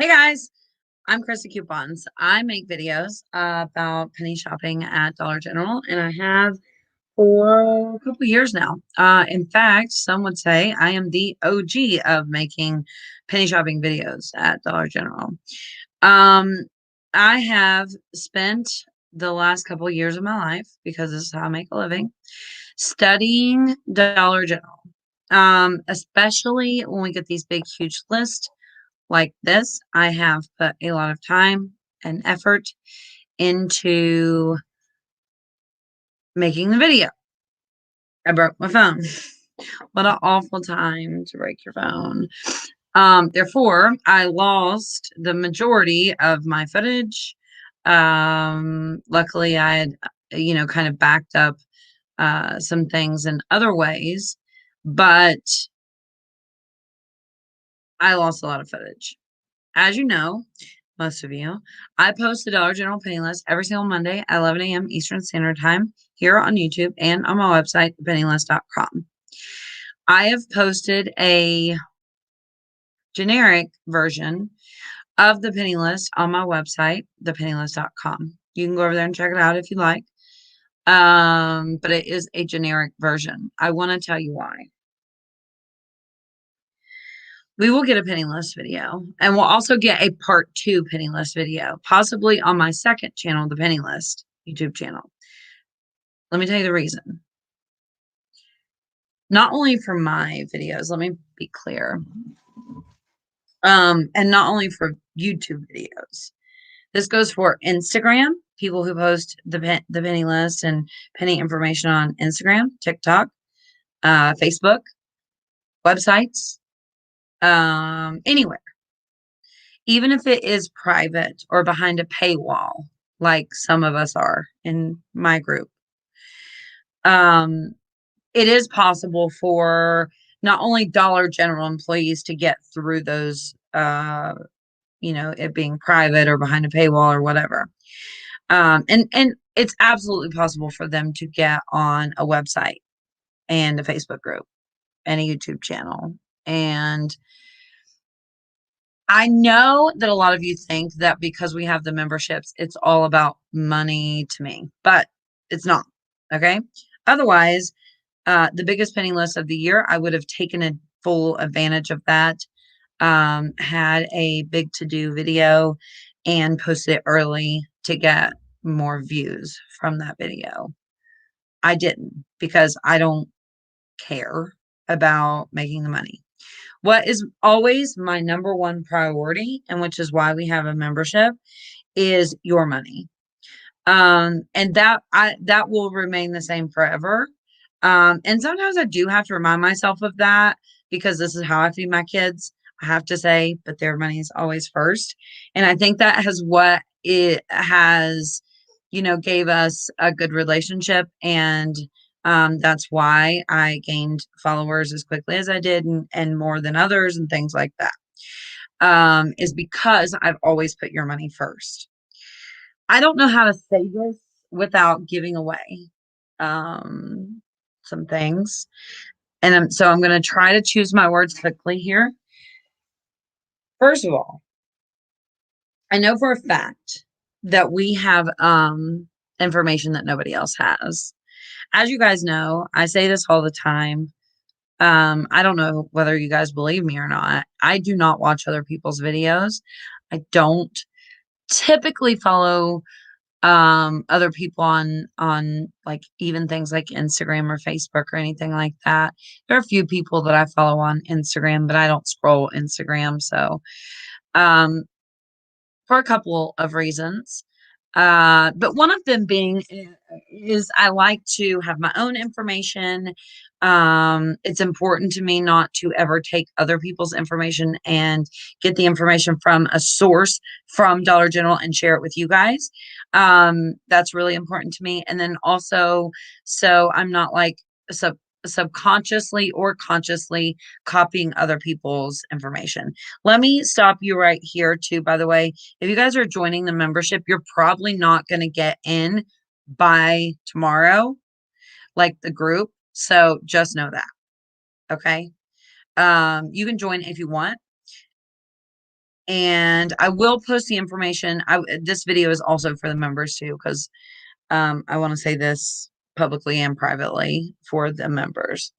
Hey guys, I'm Krista Coupons. I make videos about penny shopping at Dollar General, and I have for a couple years now. In fact, some would say I am the OG of making penny shopping videos at Dollar General. Um, I have spent the last couple years of my life, because this is how I make a living, studying Dollar General. Especially when we get these big, huge lists like this, I have put a lot of time and effort into making the video. I broke my phone. What an awful time to break your phone. Therefore, I lost the majority of my footage. Luckily, I had, kind of backed up some things in other ways, but I lost a lot of footage. As you know, most of you, I post the Dollar General penny list every single Monday at 11 a.m. Eastern Standard Time here on YouTube and on my website, thepennylist.com. I have posted a generic version of the penny list on my website, thepennylist.com. You can go over there and check it out if you like. But it is a generic version. I want to tell you why. We will get a penny list video, and we'll also get a part 2 penny list video, possibly on my second channel, the penny list YouTube channel. Let me tell you the reason. Not only for my videos, let me be clear. And not only for YouTube videos. This goes for Instagram, people who post the penny list and penny information on Instagram, TikTok, Facebook, websites, anywhere. Even if it is private or behind a paywall, like some of us are in my group. It is possible for not only Dollar General employees to get through those, it being private or behind a paywall or whatever. And it's absolutely possible for them to get on a website and a Facebook group and a YouTube channel. And I know that a lot of you think that because we have the memberships, it's all about money to me, but it's not. Okay. Otherwise, the biggest penny list of the year, I would have taken a full advantage of that. Had a big to-do video and posted it early to get more views from that video. I didn't, because I don't care about making the money. What is always my number one priority, and which is why we have a membership, is your money. And that will remain the same forever. And sometimes I do have to remind myself of that, because this is how I feed my kids. I have to say, but their money is always first. And I think that has what it has, gave us a good relationship. And that's why I gained followers as quickly as I did, and more than others and things like that. Is because I've always put your money first. I don't know how to say this without giving away some things. And I'm going to try to choose my words quickly here. First of all, I know for a fact that we have information that nobody else has. As you guys know, I say this all the time. I don't know whether you guys believe me or not. I do not watch other people's videos. I don't typically follow other people on like even things like Instagram or Facebook or anything like that. There are a few people that I follow on Instagram, but I don't scroll Instagram. So um for a couple of reasons. But one of them being is I like to have my own information. It's important to me not to ever take other people's information and get the information from a source from Dollar General and share it with you guys. That's really important to me. And then also, so I'm not like subconsciously or consciously copying other people's information. Let me stop you right here too, by the way. If you guys are joining the membership, you're probably not going to get in by tomorrow, like the group. So just know that. Okay. You can join if you want. And I will post the information. This video is also for the members too, because I want to say this publicly and privately for the members.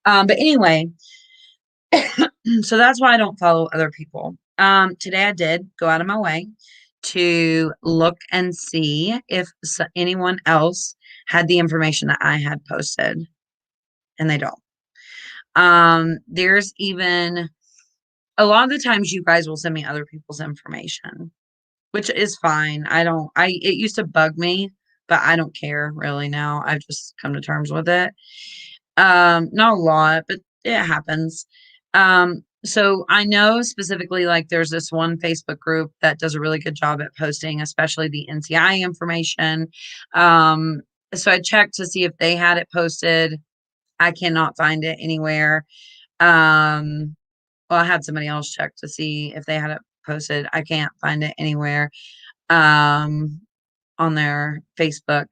But anyway, so that's why I don't follow other people. Today I did go out of my way to look and see if anyone else had the information that I had posted, and they don't. There's even a lot of the times you guys will send me other people's information, which is fine. It used to bug me, but I don't care really now. I've just come to terms with it. Not a lot, but it happens. So I know specifically, like, there's this one Facebook group that does a really good job at posting, especially the NCI information. Um, so I checked to see if they had it posted. I cannot find it anywhere. Well, I had somebody else check to see if they had it posted. I can't find it anywhere on their Facebook.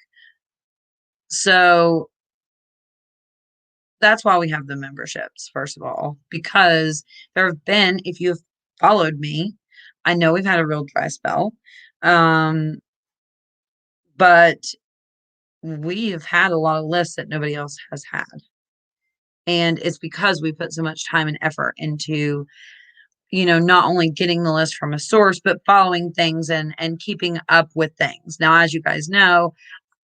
So that's why we have the memberships, first of all, because there have been, if you've followed me, I know we've had a real dry spell. But we've had a lot of lists that nobody else has had. And it's because we put so much time and effort into, not only getting the list from a source, but following things and keeping up with things. Now, as you guys know,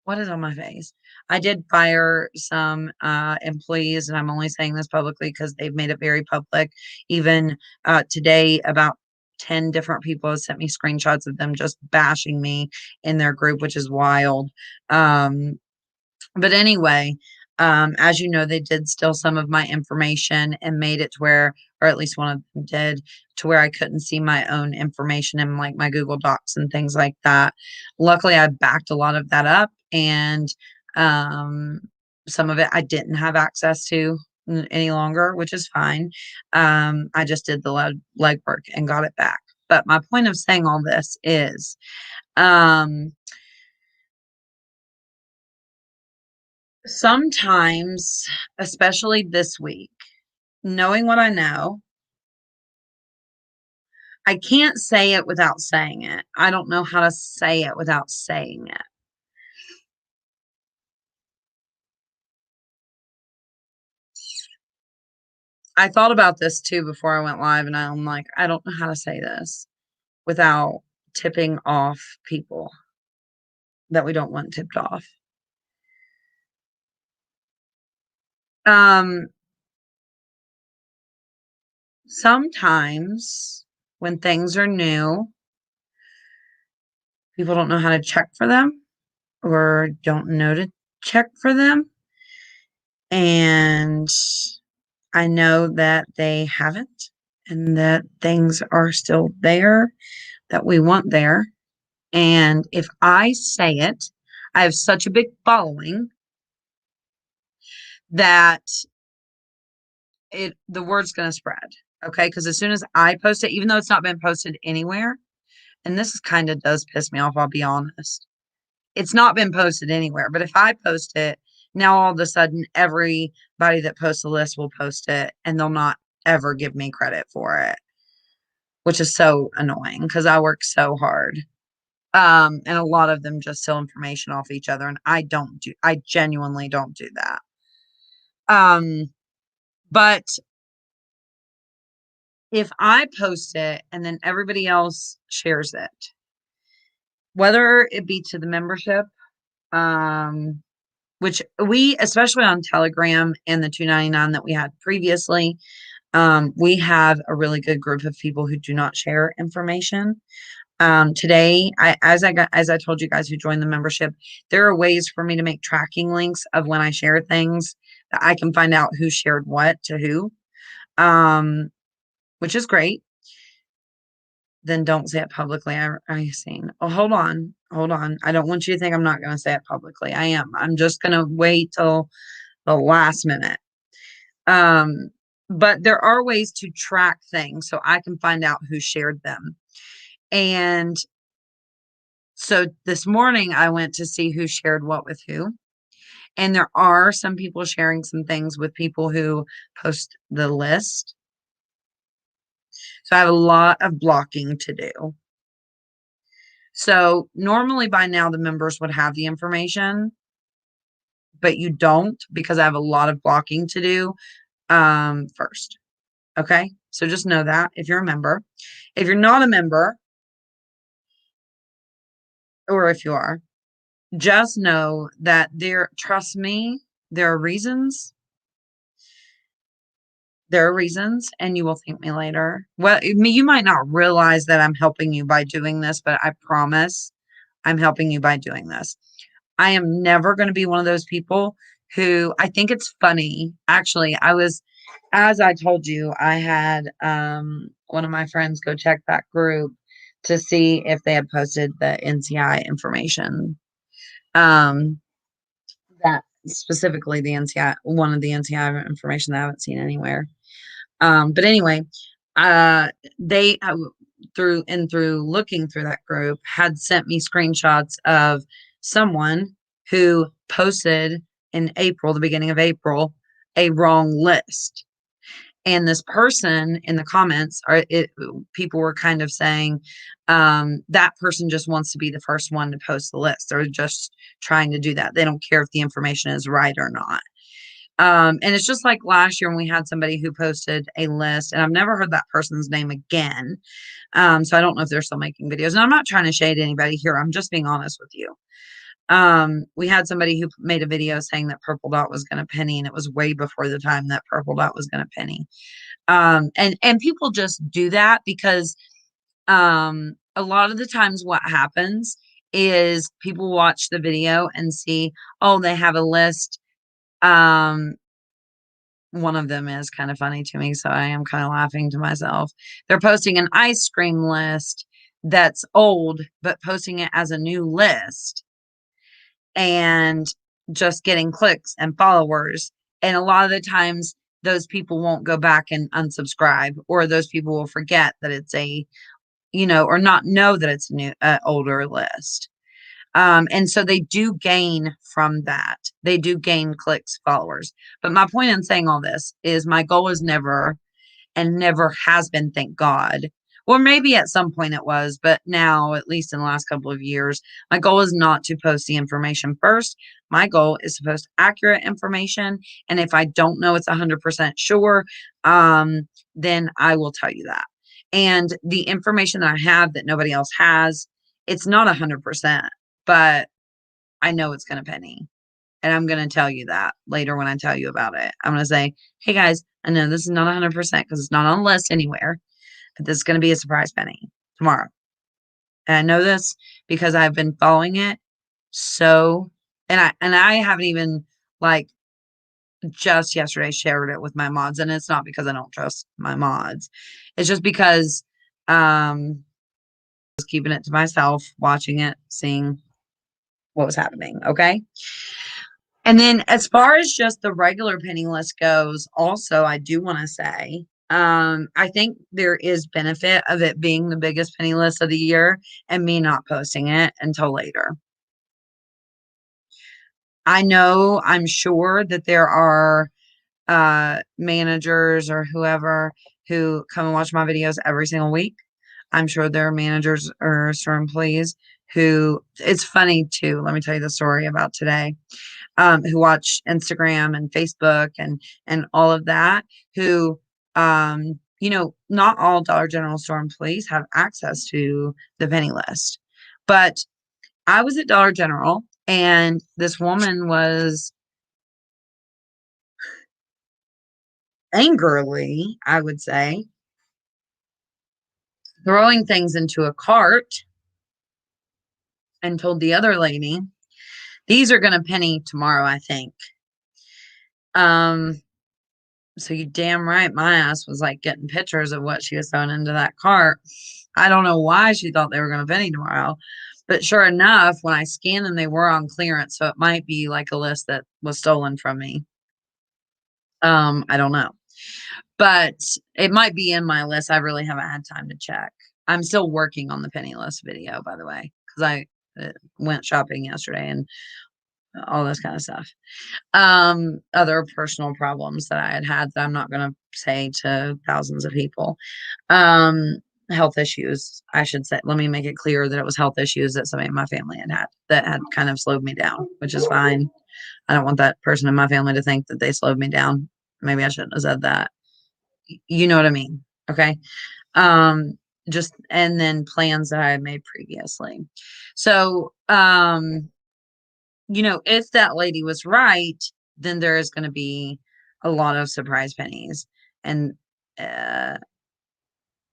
what is on my face? I did fire some employees, and I'm only saying this publicly because they've made it very public. Even today, about 10 different people have sent me screenshots of them just bashing me in their group, which is wild. But anyway, as you know, they did steal some of my information and made it to where, or at least one of them did, to where I couldn't see my own information in like my Google Docs and things like that. Luckily, I backed a lot of that up, and um, some of it I didn't have access to any longer, which is fine. I just did the legwork and got it back. But my point of saying all this is, um, sometimes, especially this week, knowing what I know, I can't say it without saying it. I don't know how to say it without saying it. I thought about this too before I went live, and I'm like, I don't know how to say this without tipping off people that we don't want tipped off. Um, Sometimes when things are new, people don't know how to check for them or don't know to check for them. And I know that they haven't, and that things are still there that we want there. And if I say it, I have such a big following that the word's going to spread. Okay. Because as soon as I post it, even though it's not been posted anywhere, and this kind of does piss me off, I'll be honest. It's not been posted anywhere. But if I post it, now all of a sudden everybody that posts the list will post it, and they'll not ever give me credit for it, which is so annoying because I work so hard. And a lot of them just steal information off each other, and I genuinely don't do that. But if I post it and then everybody else shares it, whether it be to the membership, um, which we, especially on Telegram and the 299 that we had previously, we have a really good group of people who do not share information. Today, as I told you guys who joined the membership, there are ways for me to make tracking links of when I share things that I can find out who shared what to who, which is great. Then don't say it publicly. I seen. Oh, hold on. I don't want you to think I'm not going to say it publicly. I am. I'm just going to wait till the last minute. But there are ways to track things so I can find out who shared them. And so this morning I went to see who shared what with who. And there are some people sharing some things with people who post the list. So I have a lot of blocking to do. So normally by now the members would have the information, but you don't because I have a lot of blocking to do first. Okay? So just know that if you're a member. If you're not a member, or if you are, just know that trust me, there are reasons. There are reasons, and you will thank me later. Well, you might not realize that I'm helping you by doing this, but I promise I'm helping you by doing this. I am never going to be one of those people who I think it's funny. Actually, as I told you, I had one of my friends go check that group to see if they had posted the NCI information. That specifically the NCI, one of the NCI information that I haven't seen anywhere. But anyway, they through looking through that group had sent me screenshots of someone who posted in April, the beginning of April, a wrong list. And this person in the comments people were kind of saying that person just wants to be the first one to post the list. They're just trying to do that. They don't care if the information is right or not. And it's just like last year when we had somebody who posted a list, and I've never heard that person's name again. So I don't know if they're still making videos. And I'm not trying to shade anybody here. I'm just being honest with you. We had somebody who made a video saying that Purple Dot was going to penny, and it was way before the time that Purple Dot was going to penny. And people just do that because a lot of the times what happens is people watch the video and see, oh, they have a list. One of them is kind of funny to me, so I am kind of laughing to myself. They're posting an ice cream list that's old, but posting it as a new list and just getting clicks and followers. And a lot of the times, those people won't go back and unsubscribe, or those people will forget that it's or not know that it's a new, older list. And so they do gain from that. They do gain clicks, followers. But my point in saying all this is my goal is never and never has been, thank God. Or maybe at some point it was, but now, at least in the last couple of years, my goal is not to post the information first. My goal is to post accurate information. And if I don't know it's 100% sure, then I will tell you that. And the information that I have that nobody else has, it's not 100%, but I know it's going to penny. And I'm going to tell you that later when I tell you about it. I'm going to say, hey guys, I know this is not 100% because it's not on the list anywhere, but this is going to be a surprise penny tomorrow. And I know this because I've been following it. So, and I haven't even like just yesterday shared it with my mods. And it's not because I don't trust my mods. It's just because, I was keeping it to myself, watching it, seeing what was happening. Okay. And then as far as just the regular penny list goes, also, I do want to say, I think there is benefit of it being the biggest penny list of the year and me not posting it until later. I'm sure that there are managers or whoever who come and watch my videos every single week. I'm sure there are managers or store employees who, it's funny too. Let me tell you the story about today. Who watch Instagram and Facebook and all of that, who not all Dollar General store employees have access to the penny list. But I was at Dollar General and this woman was angrily, I would say, throwing things into a cart and told the other lady, these are going to penny tomorrow, I think. So you damn right my ass was like getting pictures of what she was throwing into that cart. I don't know why she thought they were going to penny tomorrow. But sure enough, when I scanned them, they were on clearance. So it might be like a list that was stolen from me. I don't know. But it might be in my list. I really haven't had time to check. I'm still working on the penny list video, by the way, because I went shopping yesterday and all this kind of stuff. Other personal problems that I had that I'm not going to say to thousands of people. Um, Health issues, I should say. Let me make it clear that it was health issues that somebody in my family had that had kind of slowed me down, which is fine. I don't want that person in my family to think that they slowed me down. Maybe I shouldn't have said that. You know what I mean? Okay. Um, just and then plans that I had made previously. So, if that lady was right, then there is going to be a lot of surprise pennies and uh,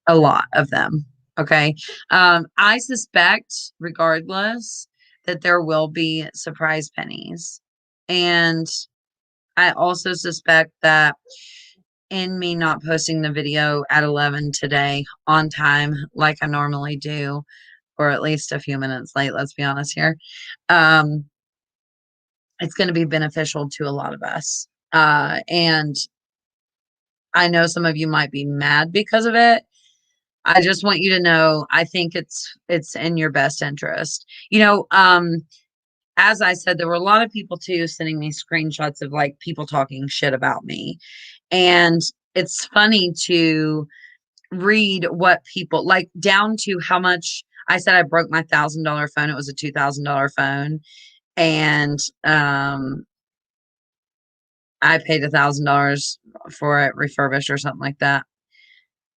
a lot of them. Okay. I suspect, regardless, that there will be surprise pennies. And I also suspect that in me not posting the video at 11 today on time, like I normally do, or at least a few minutes late, let's be honest here, um, it's going to be beneficial to a lot of us. And I know some of you might be mad because of it. I just want you to know I think it's in your best interest. As I said, there were a lot of people too sending me screenshots of like people talking shit about me. And it's funny to read what people like down to how much I said I broke my $1,000 phone. It was a $2,000 phone. And I paid $1,000 for it refurbished or something like that.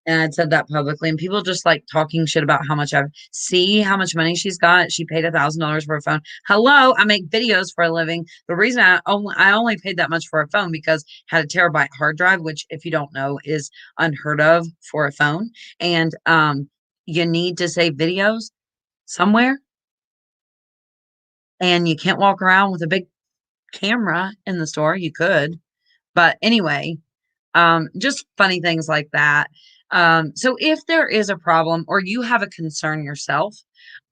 And I'd said that publicly, and people just like talking shit about how much I see how much money she's got. She paid $1,000 for a phone. Hello, I make videos for a living. The reason I only paid that much for a phone because it had a terabyte hard drive, which if you don't know is unheard of for a phone. And you need to save videos somewhere, and you can't walk around with a big camera in the store. You could, but anyway, just funny things like that. So if there is a problem or you have a concern yourself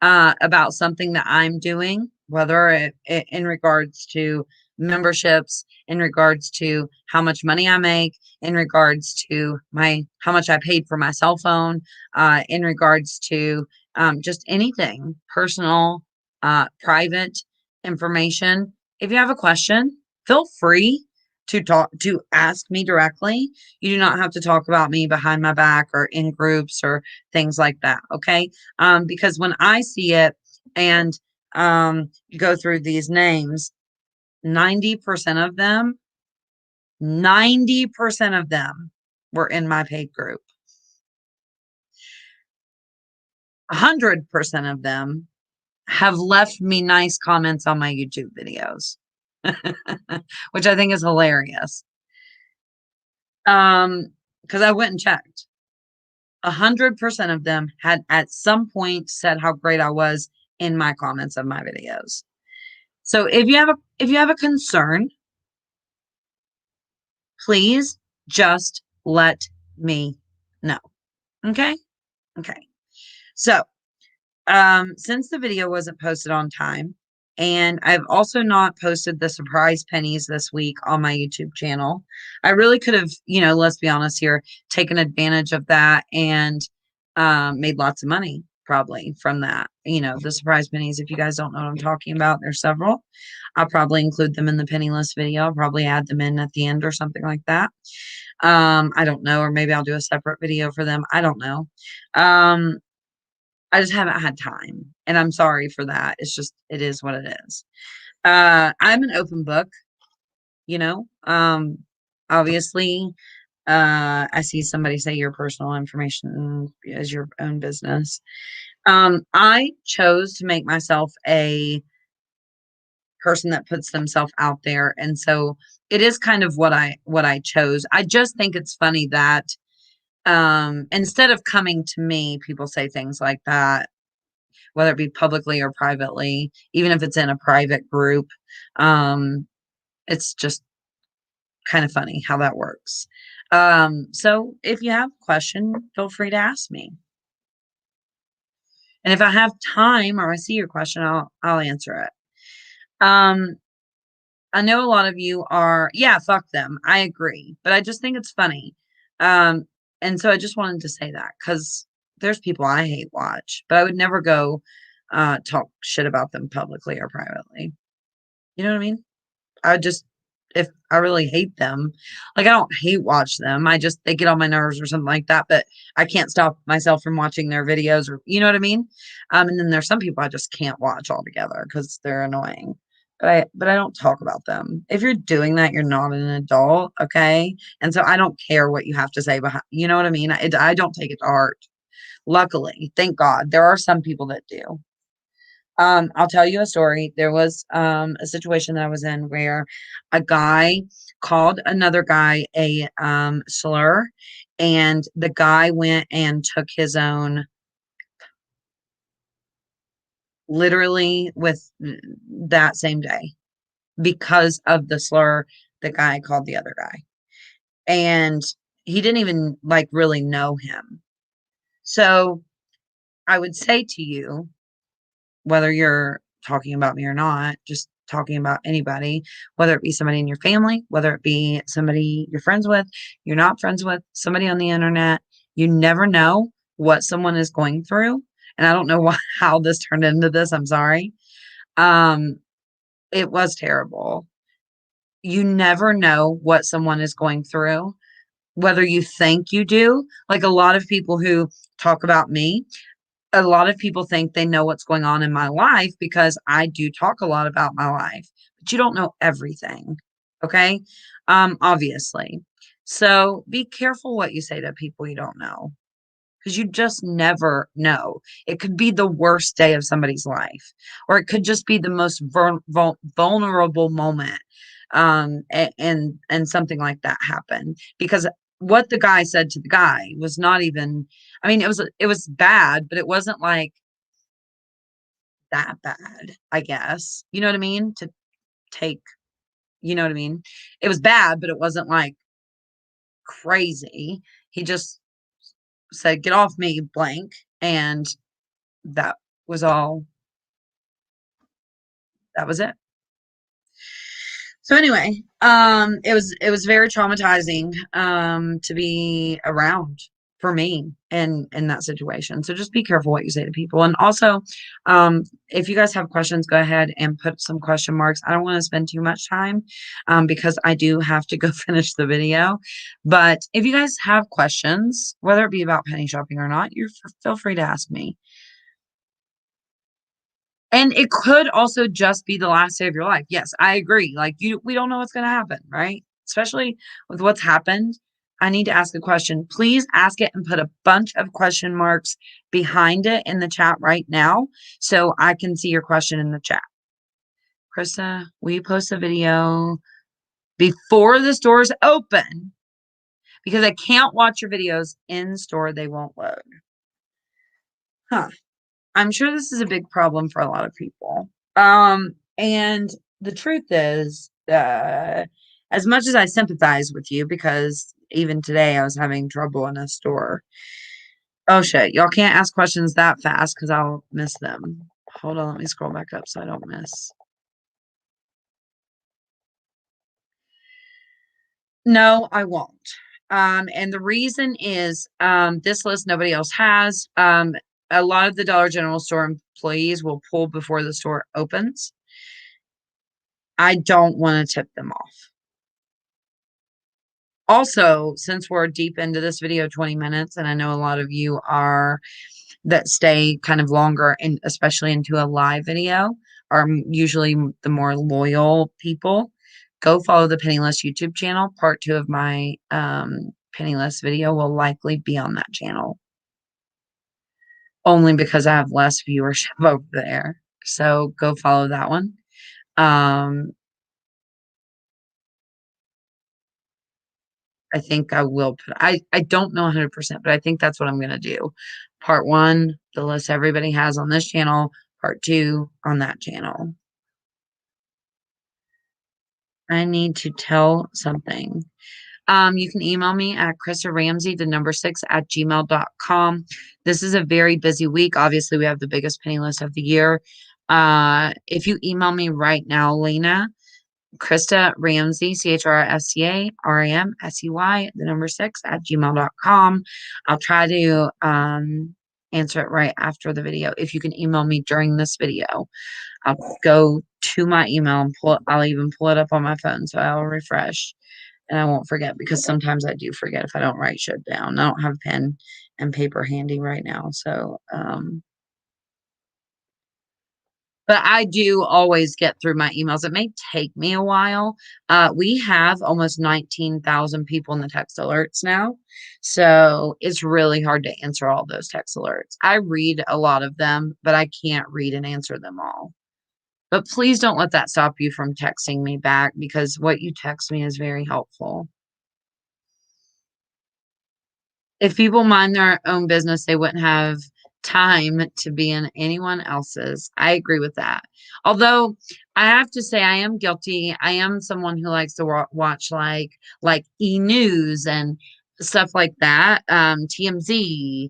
about something that I'm doing, whether it in regards to memberships, in regards to how much money I make, in regards to my how much I paid for my cell phone, in regards to just anything personal, private information. If you have a question, feel free to ask me directly. You do not have to talk about me behind my back or in groups or things like that. Okay. Because when I see it and go through these names, 90% of them, 90% of them were in my paid group. 100% of them have left me nice comments on my YouTube videos, which I think is hilarious. Because I went and checked. 100% of them had at some point said how great I was in my comments of my videos. So if you have a concern, please just let me know. Okay? Okay. So, since the video wasn't posted on time, and I've also not posted the surprise pennies this week on my YouTube channel, I really could have, let's be honest here, taken advantage of that and made lots of money probably from that. The surprise pennies, if you guys don't know what I'm talking about, there's several. I'll probably include them in the penniless video. I'll probably add them in at the end or something like that. I don't know, or maybe I'll do a separate video for them. I don't know. I just haven't had time, and I'm sorry for that. It's just it is what it is. I'm an open book, you know. Obviously, I see somebody say your personal information is your own business. I chose to make myself a person that puts themselves out there, and so it is kind of what I chose. I just think it's funny that instead of coming to me, people say things like that, whether it be publicly or privately, even if it's in a private group. It's just kind of funny how that works. So if you have a question, feel free to ask me. And if I have time or I see your question, I'll answer it. I know a lot of you are, yeah, fuck them. I agree. But I just think it's funny. Um, and so I just wanted to say that because there's people I hate watch, but I would never go talk shit about them publicly or privately. You know what I mean? I just if I really hate them, like I don't hate watch them. I just they get on my nerves or something like that, but I can't stop myself from watching their videos or you know what I mean? And then there's some people I just can't watch altogether because they're annoying. But I don't talk about them. If you're doing that, you're not an adult, okay? And so I don't care what you have to say behind, you know what I mean? I don't take it to heart. Luckily, thank God. There are some people that do. I'll tell you a story. There was a situation that I was in where a guy called another guy a slur, and the guy went and took his own literally with that same day because of the slur the guy called the other guy. And he didn't even like really know him. So I would say to you, whether you're talking about me or not, just talking about anybody, whether it be somebody in your family, whether it be somebody you're friends with, you're not friends with, somebody on the internet, you never know what someone is going through. And I don't know why, how this turned into this. I'm sorry. Um, it was terrible. You never know what someone is going through, whether you think you do. Like a lot of people who talk about me, a lot of people think they know what's going on in my life because I do talk a lot about my life, but you don't know everything. Okay. Obviously. So be careful what you say to people you don't know because you just never know. It could be the worst day of somebody's life, or it could just be the most vulnerable moment. And something like that happened because what the guy said to the guy was not even, I mean, it was bad, but it wasn't like that bad, I guess. You know what I mean? To take, you know what I mean? It was bad, but it wasn't like crazy. He just said, "Get off me, blank." And that was all. That was it. So anyway, it was very traumatizing to be around for me in that situation. So just be careful what you say to people. And also, if you guys have questions, go ahead and put some question marks. I don't want to spend too much time because I do have to go finish the video. But if you guys have questions, whether it be about penny shopping or not, you feel free to ask me. And it could also just be the last day of your life. Yes, I agree. Like we don't know what's going to happen, right? Especially with what's happened. I need to ask a question. Please ask it and put a bunch of question marks behind it in the chat right now so I can see your question in the chat. Krista, will you post a video before the stores open? Because I can't watch your videos in store, they won't load. Huh. I'm sure this is a big problem for a lot of people. And the truth is, as much as I sympathize with you, because even today I was having trouble in a store. Oh shit, y'all can't ask questions that fast because I'll miss them. Hold on, let me scroll back up so I don't miss. No, I won't. And the reason is this list nobody else has. A lot of the Dollar General store employees will pull before the store opens. I don't want to tip them off. Also, since we're deep into this video, 20 minutes, and I know a lot of you are that stay kind of longer and especially into a live video are usually the more loyal people. Go follow the Penniless YouTube channel. Part 2 of my Penniless video will likely be on that channel. Only because I have less viewership over there. So go follow that one. I think I will put I don't know 100%, but I think that's what I'm gonna do. Part 1, the list everybody has on this channel, part 2 on that channel. I need to tell something. You can email me at chrisaramsey, the number 6 at gmail.com. This is a very busy week. Obviously, we have the biggest penny list of the year. If you email me right now, Lena, Krista Ramsey, CHRISTA RAMSEY, the number 6 at gmail.com. I'll try to answer it right after the video. If you can email me during this video, I'll go to my email and I'll even pull it up on my phone, so I'll refresh and I won't forget, because sometimes I do forget if I don't write shit down. I don't have pen and paper handy right now, so but I do always get through my emails. It may take me a while. We have almost 19,000 people in the text alerts now. So it's really hard to answer all those text alerts. I read a lot of them, but I can't read and answer them all. But please don't let that stop you from texting me back, because what you text me is very helpful. If people mind their own business, they wouldn't have time to be in anyone else's. I agree with that. Although I have to say, I am guilty. I am someone who likes to watch like E News and stuff like that, TMZ,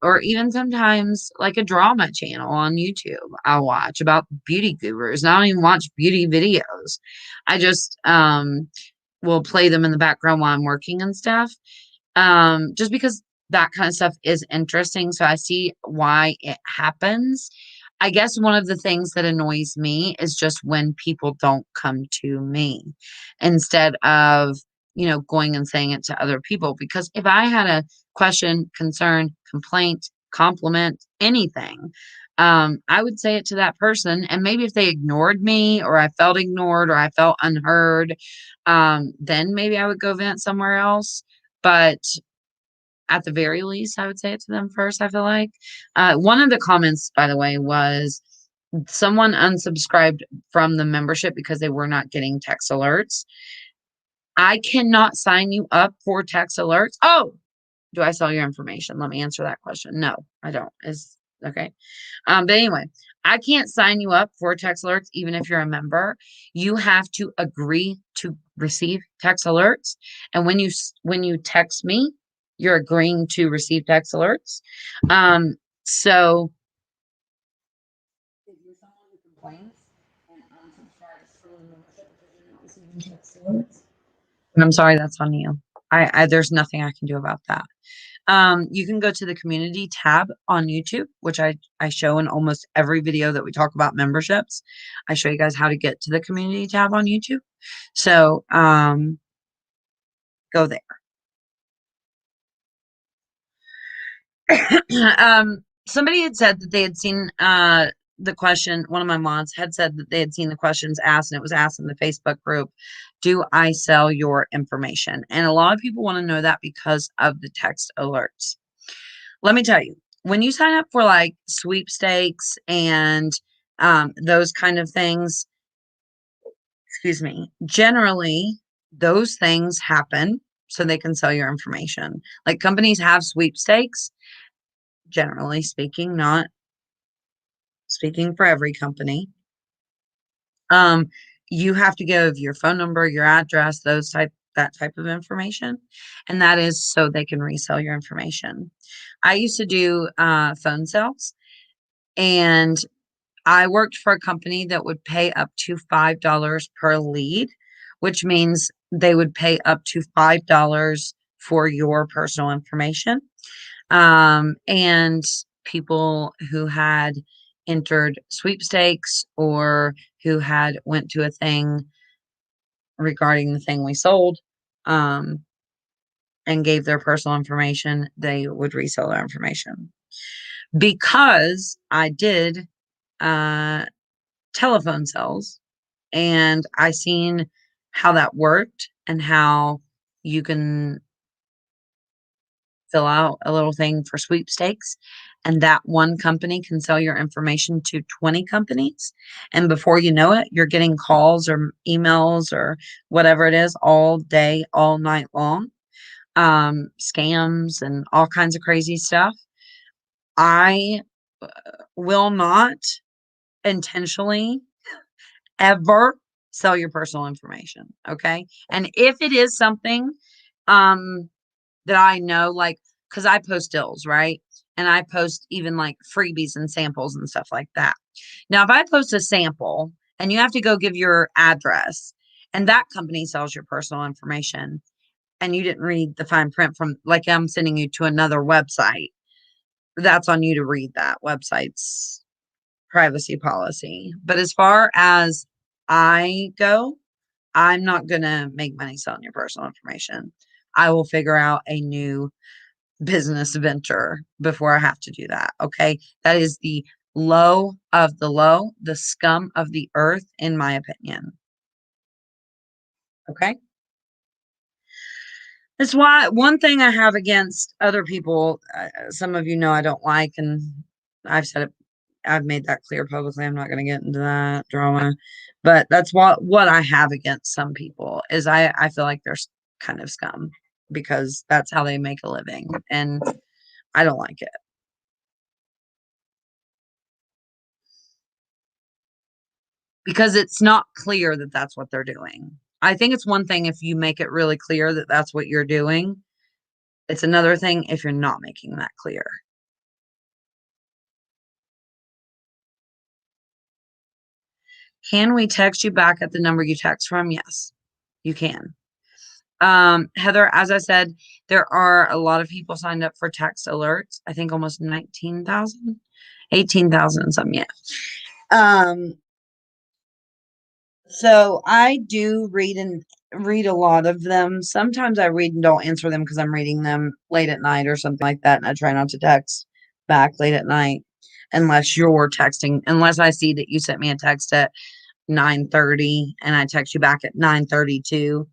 or even sometimes like a drama channel on YouTube. I'll watch about beauty gurus. And I don't even watch beauty videos. I just will play them in the background while I'm working and stuff, just because that kind of stuff is interesting. So I see why it happens. I guess one of the things that annoys me is just when people don't come to me instead of, going and saying it to other people. Because if I had a question, concern, complaint, compliment, anything, I would say it to that person. And maybe if they ignored me, or I felt ignored, or I felt unheard, then maybe I would go vent somewhere else. But at the very least, I would say it to them first, I feel like. One of the comments, by the way, was someone unsubscribed from the membership because they were not getting text alerts. I cannot sign you up for text alerts. Oh, do I sell your information? Let me answer that question. No, I don't. Is okay. But anyway, I can't sign you up for text alerts, even if you're a member. You have to agree to receive text alerts. And when you text me, you're agreeing to receive text alerts. So if you're someone who complains and unsubscribes from the membership because you're not receiving text alerts, I'm sorry, that's on you. There's nothing I can do about that. You can go to the community tab on YouTube, which I show in almost every video that we talk about memberships. I show you guys how to get to the community tab on YouTube. So, go there. Somebody had said that they had seen, the question, one of my mods had said that they had seen the questions asked, and it was asked in the Facebook group, do I sell your information? And a lot of people want to know that because of the text alerts. Let me tell you, when you sign up for like sweepstakes and those kind of things, excuse me, generally those things happen so they can sell your information. Like, companies have sweepstakes, generally speaking, not speaking for every company. Um, you have to give your phone number, your address, that type of information, and that is so they can resell your information. I used to do phone sales, and I worked for a company that would pay up to $5 per lead, which means they would pay up to $5 for your personal information. And people who had entered sweepstakes, or who had went to a thing regarding the thing we sold, um, and gave their personal information, they would resell their information. Because I did telephone sales, and I seen how that worked, and how you can fill out a little thing for sweepstakes, and that one company can sell your information to 20 companies, and before you know it, you're getting calls or emails or whatever it is all day, all night long, scams and all kinds of crazy stuff. I will not intentionally ever sell your personal information, okay? And if it is something that I know, like, because I post deals, right? And I post even like freebies and samples and stuff like that. Now, if I post a sample and you have to go give your address, and that company sells your personal information, and you didn't read the fine print, from like, I'm sending you to another website, that's on you to read that website's privacy policy. But as far as I go, I'm not going to make money selling your personal information. I will figure out a new business venture before I have to do that. Okay. That is the low of the low, the scum of the earth, in my opinion. Okay. That's why one thing I have against other people, some of you know I don't like, and I've said it, I've made that clear publicly. I'm not going to get into that drama, but that's what I have against some people is I feel like they're kind of scum because that's how they make a living, and I don't like it. Because it's not clear that that's what they're doing. I think it's one thing if you make it really clear that that's what you're doing. It's another thing if you're not making that clear. Can we text you back at the number you text from? Yes, you can. Heather, as I said, there are a lot of people signed up for text alerts. I think almost 19,000, 18,000 something. Yeah. Um, So I do read a lot of them. Sometimes I read and don't answer them because I'm reading them late at night or something like that, and I try not to text back late at night unless you're texting, unless I see that you sent me a text at 9:30 and I text you back at 9:32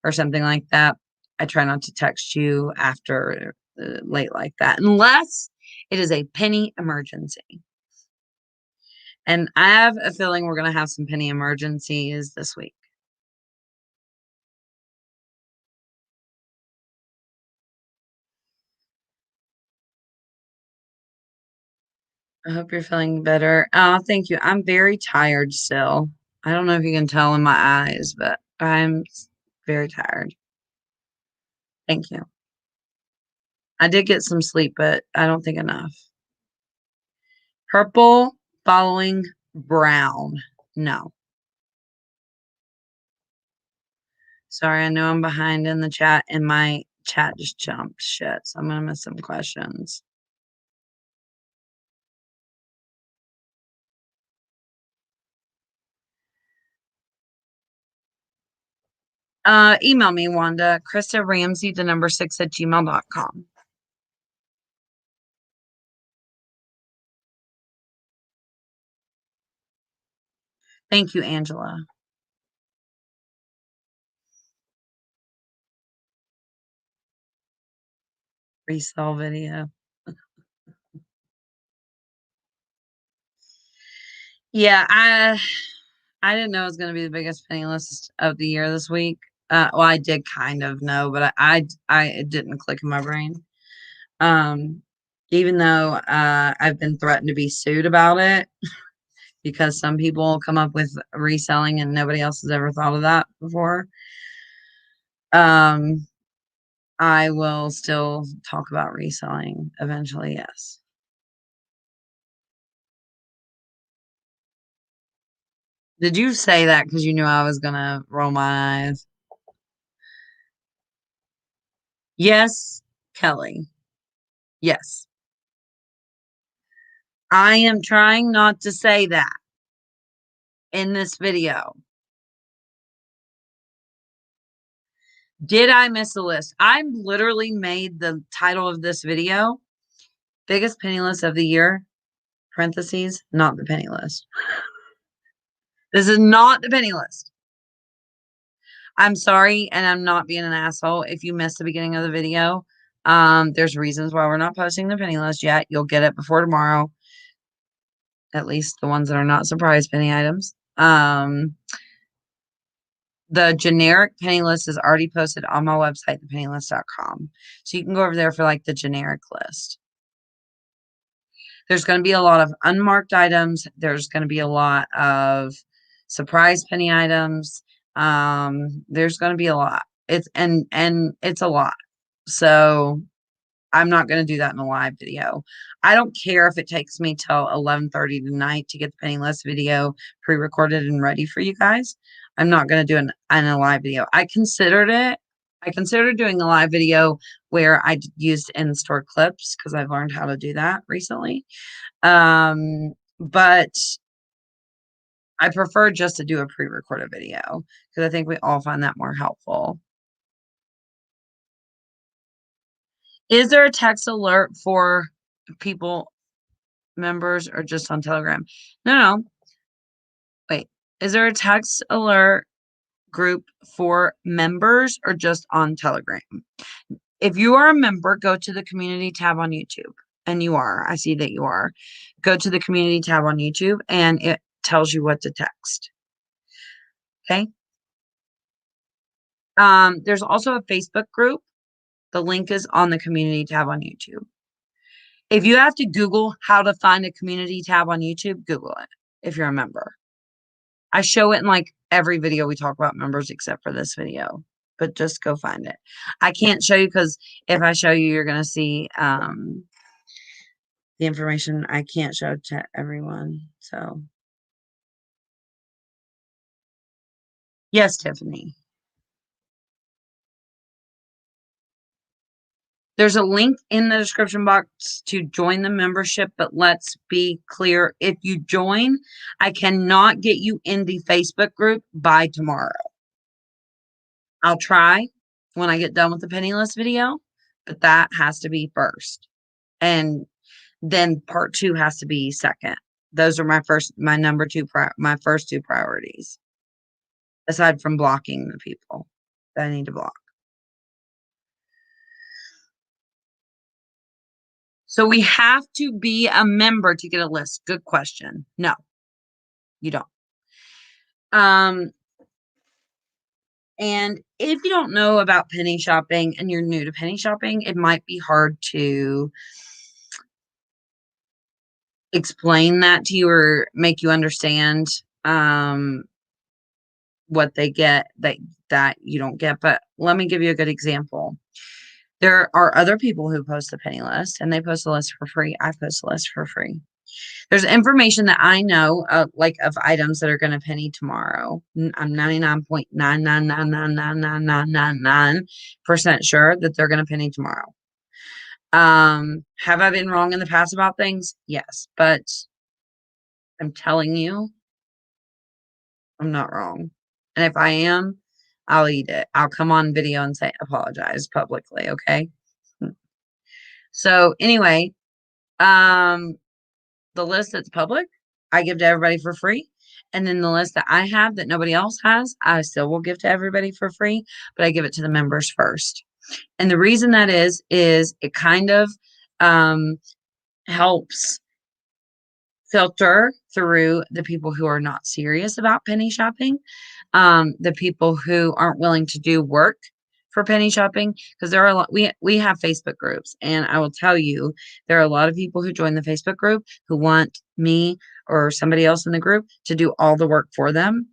or something like that. I try not to text you after late like that unless it is a penny emergency. And I have a feeling we're going to have some penny emergencies this week. I hope you're feeling better. Oh, thank you. I'm very tired still. I don't know if you can tell in my eyes, but I'm very tired. Thank you. I did get some sleep, but I don't think enough. Purple following brown. No. Sorry, I know I'm behind in the chat and my chat just jumped shit. So I'm going to miss some questions. Email me, Wanda. Krista Ramsey, the number 6 at gmail.com. Thank you, Angela. Resell video. Yeah, I didn't know it was going to be the biggest penny list of the year this week. Well, I did kind of know, but I it didn't click in my brain. Um, Even though I've been threatened to be sued about it because some people come up with reselling and nobody else has ever thought of that before. Um, I will still talk about reselling eventually. Yes. Did you say that because you knew I was gonna roll my eyes? Yes, Kelly. Yes. I am trying not to say that in this video. Did I miss a list? I literally made the title of this video biggest penny list of the year, parentheses, not the penny list. This is not the penny list. I'm sorry, and I'm not being an asshole if you missed the beginning of the video. There's reasons why we're not posting the penny list yet. You'll get it before tomorrow. At least the ones that are not surprise penny items. The generic penny list is already posted on my website, thepennylist.com. So you can go over there for like the generic list. There's going to be a lot of unmarked items. There's going to be a lot of surprise penny items. There's going to be a lot. It's and it's a lot. So I'm not going to do that in a live video. I don't care if it takes me till 11:30 tonight to get the penny list video pre-recorded and ready for you guys. I'm not going to do it in a live video. I considered it. I considered doing a live video where I used in-store clips because I've learned how to do that recently. But I prefer just to do a pre-recorded video because I think we all find that more helpful. Is there a text alert for people, members, or just on Telegram? No. Wait, is there a text alert group for members or just on Telegram? If you are a member, go to the community tab on YouTube. And you are. I see that you are. Go to the community tab on YouTube and it tells you what to text. Okay. There's also a Facebook group. The link is on the community tab on YouTube. If you have to Google how to find a community tab on YouTube, Google it if you're a member. I show it in like every video we talk about members except for this video, but just go find it. I can't show you because if I show you, you're going to see the information I can't show to everyone. So, yes, Tiffany. There's a link in the description box to join the membership, but let's be clear. If you join, I cannot get you in the Facebook group by tomorrow. I'll try when I get done with the penniless video, but that has to be first. And then part 2 has to be second. Those are my first two priorities, aside from blocking the people that I need to block. So we have to be a member to get a list. Good question. No, you don't. And if you don't know about penny shopping and you're new to penny shopping, it might be hard to explain that to you or make you understand what they get that you don't get. But let me give you a good example. There are other people who post the penny list and they post the list for free. I post the list for free. There's information that I know like of items that are going to penny tomorrow. I'm 99.9999999% sure that they're going to penny tomorrow. Have I been wrong in the past about things? Yes, but I'm telling you, I'm not wrong. And if I am, I'll eat it. I'll come on video and say apologize publicly, okay? So anyway, the list that's public, I give to everybody for free. And then the list that I have that nobody else has, I still will give to everybody for free, but I give it to the members first. And the reason that is it kind of helps filter through the people who are not serious about penny shopping, the people who aren't willing to do work for penny shopping, because there are a lot, we have Facebook groups, and I will tell you there are a lot of people who join the Facebook group who want me or somebody else in the group to do all the work for them,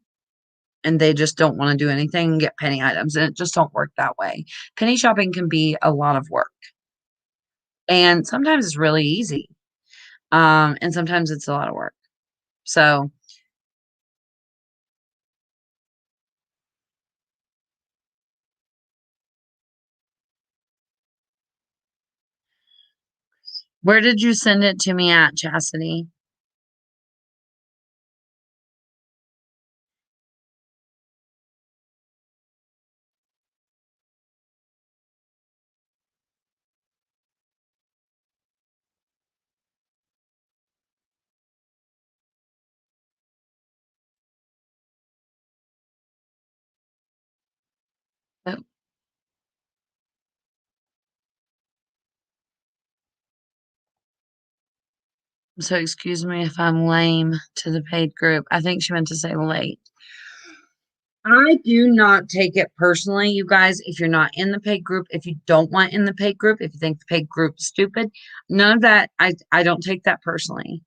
and they just don't want to do anything and get penny items, and it just don't work that way. Penny shopping can be a lot of work, and sometimes it's really easy, and sometimes it's a lot of work. So where did you send it to me at, Chastity? Oh, so excuse me if I'm lame to the paid group. I think she meant to say late. I do not take it personally, you guys. If you're not in the paid group, if you don't want in the paid group, if you think the paid group is stupid, none of that. I don't take that personally.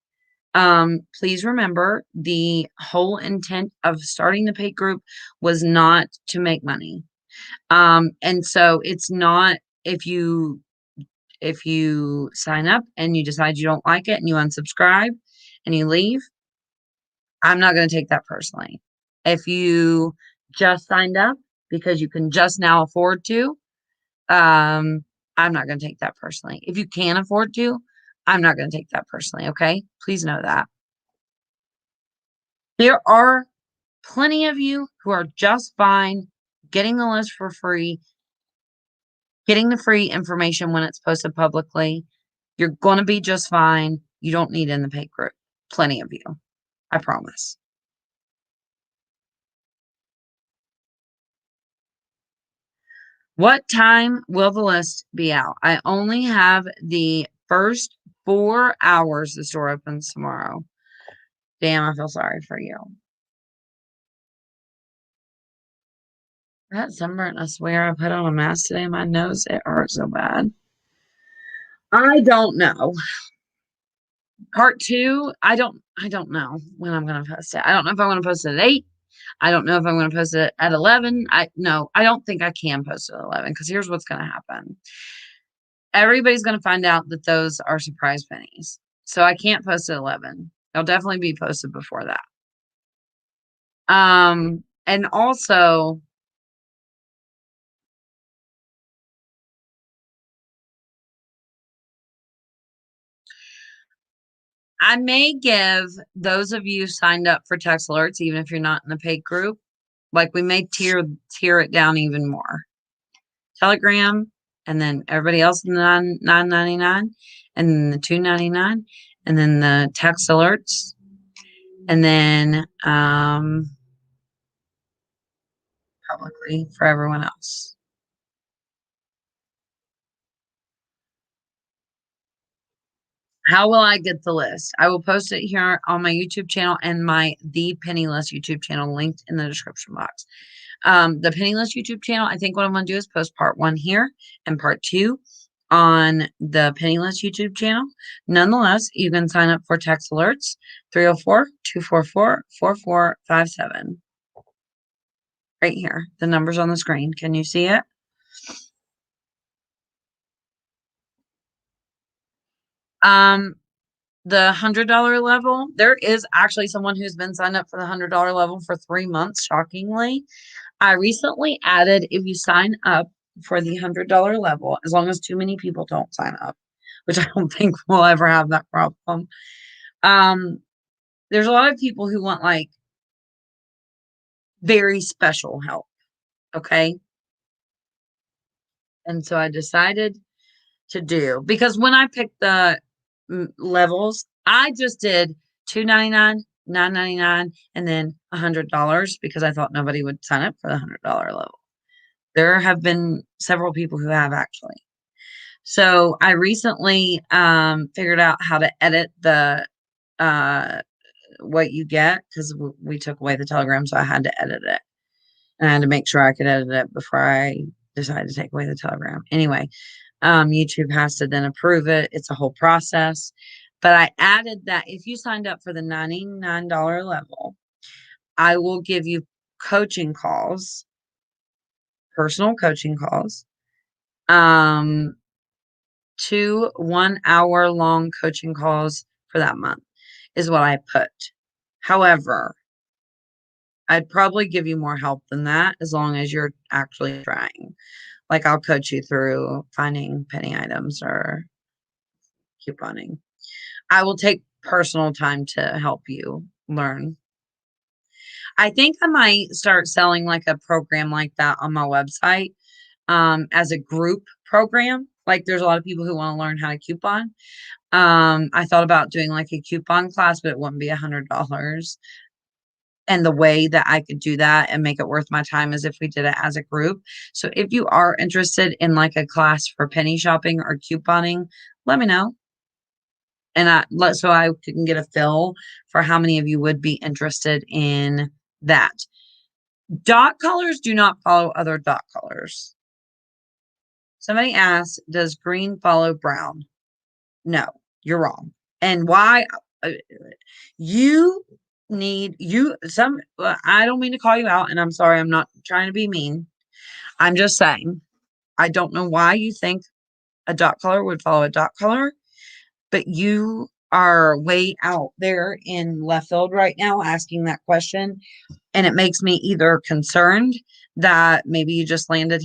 Please remember the whole intent of starting the paid group was not to make money. And so it's not if you sign up and you decide you don't like it and you unsubscribe and you leave, I'm not going to take that personally. If you just signed up because you can just now afford to, I'm not going to take that personally. If you can afford to, I'm not going to take that personally. Okay. Please know that. There are plenty of you who are just fine getting the list for free, getting the free information when it's posted publicly. You're going to be just fine. You don't need in the paid group. Plenty of you. I promise. What time will the list be out? I only have the first 4 hours the store opens tomorrow. Damn, I feel sorry for you. That sunburn, I swear I put on a mask today. My nose, it hurts so bad. I don't know. Part two, I don't know when I'm gonna post it. I don't know if I'm gonna post it at 8. I don't know if I'm gonna post it at 11. I don't think I can post it at 11 because here's what's gonna happen. Everybody's gonna find out that those are surprise pennies. So I can't post it at 11. It'll definitely be posted before that. And also I may give those of you signed up for text alerts, even if you're not in the paid group, like we may tier it down even more. Telegram, and then everybody else in the $9.99, and then the $2.99, and then the text alerts, and then publicly for everyone else. How will I get the list? I will post it here on my YouTube channel and my The Penniless YouTube channel linked in the description box. The Penniless YouTube channel, I think what I'm going to do is post part 1 here and part 2 on the Penniless YouTube channel. Nonetheless, you can sign up for text alerts 304-244-4457. Right here. The number's on the screen. Can you see it? The $100 level, there is actually someone who's been signed up for the $100 level for 3 months, shockingly. I recently added, if you sign up for the $100 level, as long as too many people don't sign up, which I don't think we'll ever have that problem. There's a lot of people who want like very special help. Okay. And so I decided to do, because when I picked the levels, I just did $2.99, $9.99, and then $100 because I thought nobody would sign up for the $100 level. There have been several people who have actually. So I recently figured out how to edit the what you get, because we took away the Telegram, so I had to edit it. And I had to make sure I could edit it before I decided to take away the Telegram. Anyway, YouTube has to then approve it. It's a whole process. But I added that if you signed up for the $99 level, I will give you coaching calls, personal coaching calls, 2 1-hour long coaching calls for that month is what I put. However, I'd probably give you more help than that as long as you're actually trying. Like I'll coach you through finding penny items or couponing. I will take personal time to help you learn. I think I might start selling like a program like that on my website as a group program. Like there's a lot of people who want to learn how to coupon. I thought about doing like a coupon class, but it wouldn't be $100. And the way that I could do that and make it worth my time is if we did it as a group. So if you are interested in like a class for penny shopping or couponing, let me know. And so I can get a feel for how many of you would be interested in that. Dot colors do not follow other dot colors. Somebody asked, does green follow brown? No, you're wrong. And why? You I don't mean to call you out, and I'm sorry, I'm not trying to be mean. I'm just saying, I don't know why you think a dot color would follow a dot color, but you are way out there in left field right now asking that question. And it makes me either concerned that maybe you just landed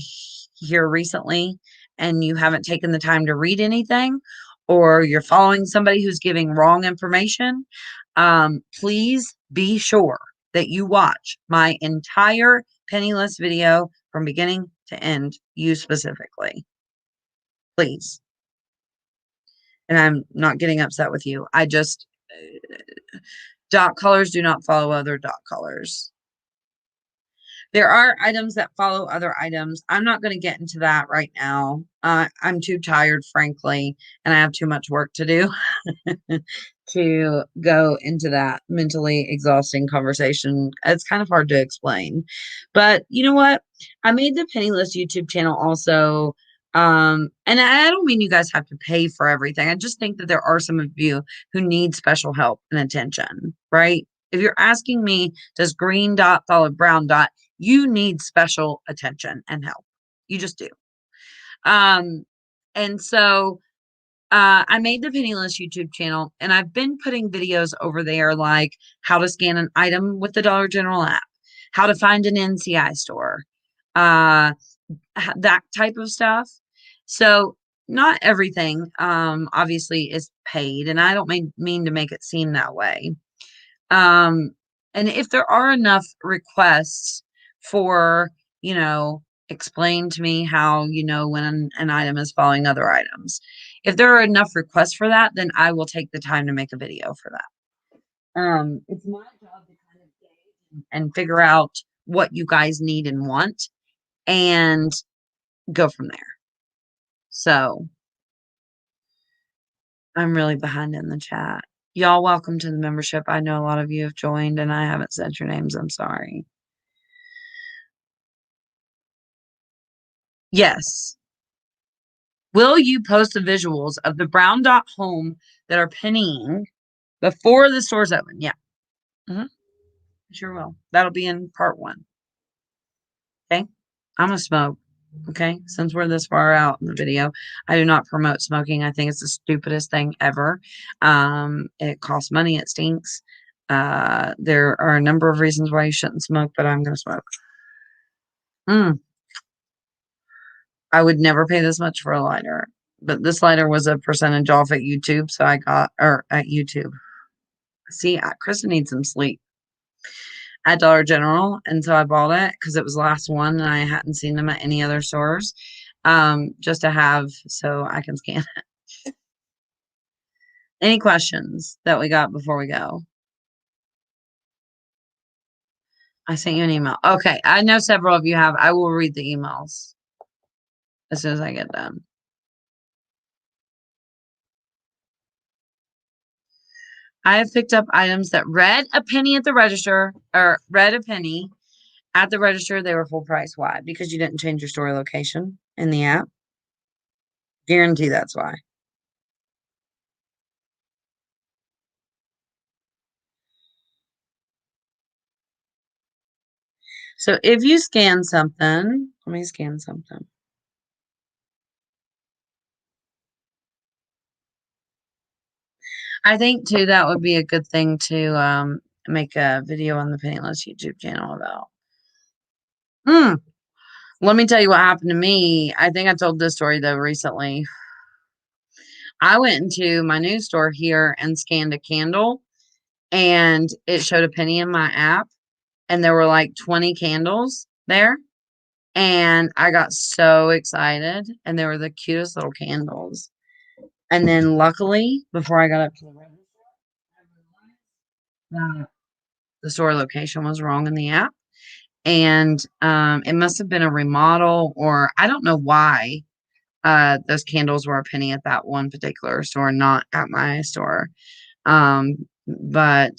here recently and you haven't taken the time to read anything, or you're following somebody who's giving wrong information. Please be sure that you watch my entire penniless video from beginning to end, you specifically. Please. And I'm not getting upset with you. I just, dot colors do not follow other dot colors. There are items that follow other items. I'm not going to get into that right now. I'm too tired, frankly, and I have too much work to do to go into that mentally exhausting conversation. It's kind of hard to explain. But you know what? I made the Penniless YouTube channel also. And I don't mean you guys have to pay for everything. I just think that there are some of you who need special help and attention, right? If you're asking me, does green dot follow brown dot? You need special attention and help. You just do. Um, and so I made the Penniless YouTube channel, and I've been putting videos over there like how to scan an item with the Dollar General app, how to find an NCI store, uh, that type of stuff. So not everything, obviously, is paid, and I don't mean to make it seem that way. Um, and if there are enough requests for, explain to me how you know when an item is following other items. If there are enough requests for that, then I will take the time to make a video for that. It's my job to kind of gauge and figure out what you guys need and want and go from there. So I'm really behind in the chat. Y'all, welcome to the membership. I know a lot of you have joined and I haven't said your names. I'm sorry. Yes. Will you post the visuals of the brown dot home that are pennying before the store's open? Yeah. Mm-hmm. Sure will. That'll be in part 1. Okay. I'm gonna smoke. Okay. Since we're this far out in the video, I do not promote smoking. I think it's the stupidest thing ever. It costs money. It stinks. There are a number of reasons why you shouldn't smoke, but I'm gonna smoke. I would never pay this much for a lighter, but this lighter was a percentage off at YouTube, so I got, or at YouTube. See, Kristen needs some sleep at Dollar General, and so I bought it because it was the last one, and I hadn't seen them at any other stores, just to have so I can scan it. Any questions that we got before we go? I sent you an email. Okay, I know several of you have. I will read the emails as soon as I get done. I have picked up items that read a penny at the register, or read a penny at the register. They were full price. Why? Because you didn't change your store location in the app. Guarantee that's why. So if you scan something, let me scan something. I think too that would be a good thing to make a video on the Penniless YouTube channel about. Let me tell you what happened to me. I think I told this story though recently. I went into my news store here and scanned a candle, and it showed a penny in my app, and there were like 20 candles there. And I got so excited, and they were the cutest little candles. And then luckily, before I got up to the register, I realized that the store location was wrong in the app. And it must have been a remodel, or I don't know why those candles were a penny at that one particular store, not at my store. But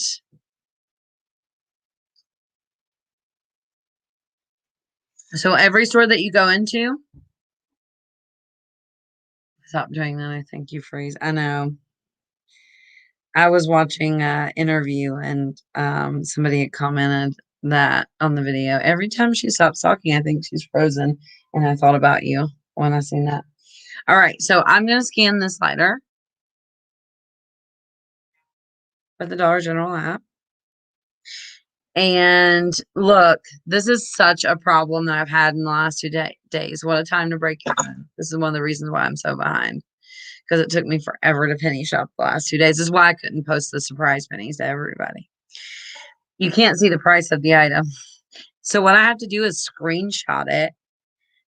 so every store that you go into, stop doing that. I think you freeze. I know. I was watching an interview, and somebody had commented that on the video. Every time she stops talking, I think she's frozen. And I thought about you when I seen that. All right, so I'm going to scan this lighter with the Dollar General app. And look, this is such a problem that I've had in the last 2 days. What a time to break even. This is one of the reasons why I'm so behind, because it took me forever to penny shop the last 2 days. This is why I couldn't post the surprise pennies to everybody. You can't see the price of the item. So what I have to do is screenshot it.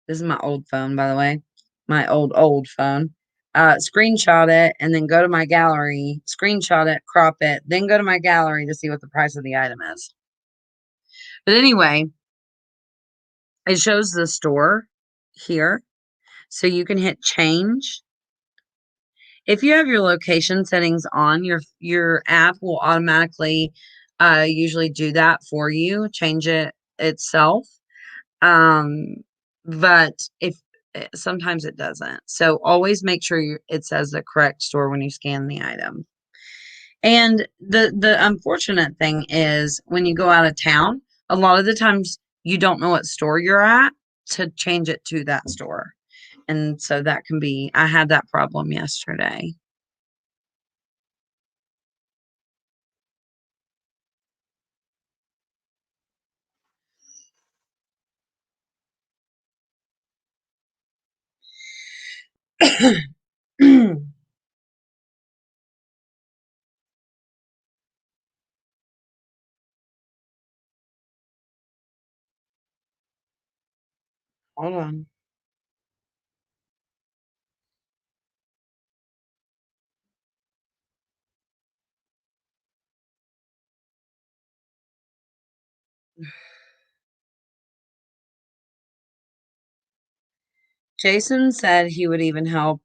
This is my old phone, by the way. My old phone. Screenshot it and then go to my gallery, screenshot it, crop it, then go to my gallery to see what the price of the item is. But anyway, it shows the store here. So you can hit change. If you have your location settings on, your app will automatically usually do that for you, change it itself. Um, but if sometimes it doesn't. So always make sure it says the correct store when you scan the item. And the unfortunate thing is when you go out of town, a lot of the times you don't know what store you're at to change it to that store. And so that can be, I had that problem yesterday. Hold on. Jason said he would even help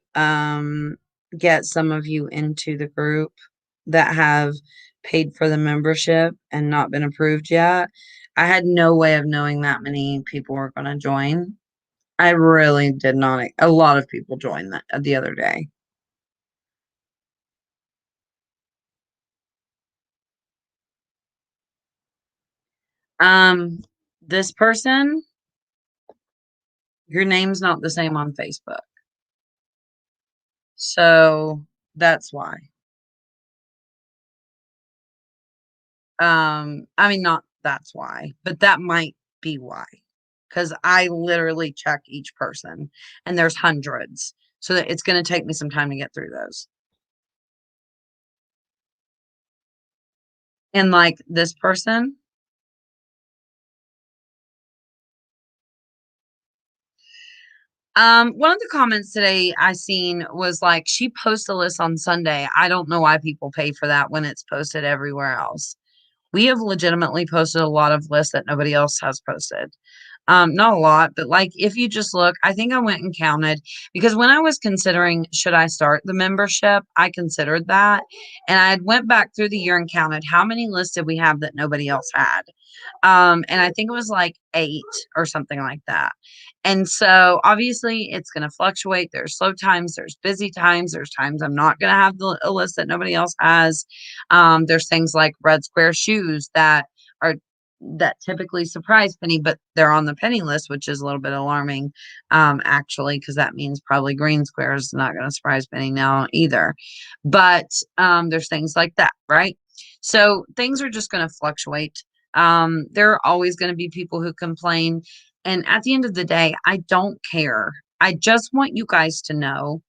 get some of you into the group that have paid for the membership and not been approved yet. I had no way of knowing that many people were going to join. I really did not. A lot of people joined that the other day. Um, this person, your name's not the same on Facebook. So that's why. I mean, not that's why, but that might be why. Because I literally check each person and there's hundreds. So that it's going to take me some time to get through those. And like this person, one of the comments today I seen was like, she posts a list on Sunday. I don't know why people pay for that when it's posted everywhere else. We have legitimately posted a lot of lists that nobody else has posted. Not a lot, but like if you just look, I think I went and counted because when I was considering should I start the membership, I considered that. And I went back through the year and counted how many lists did we have that nobody else had. And I think it was like 8 or something like that. And so obviously it's going to fluctuate. There's slow times, there's busy times, there's times I'm not going to have a list that nobody else has. There's things like red square shoes are that typically surprise penny, but they're on the penny list, which is a little bit alarming, actually, because that means probably green square is not going to surprise penny now either. But there's things like that, right? So things are just going to fluctuate. There are always going to be people who complain. And at the end of the day, I don't care. I just want you guys to know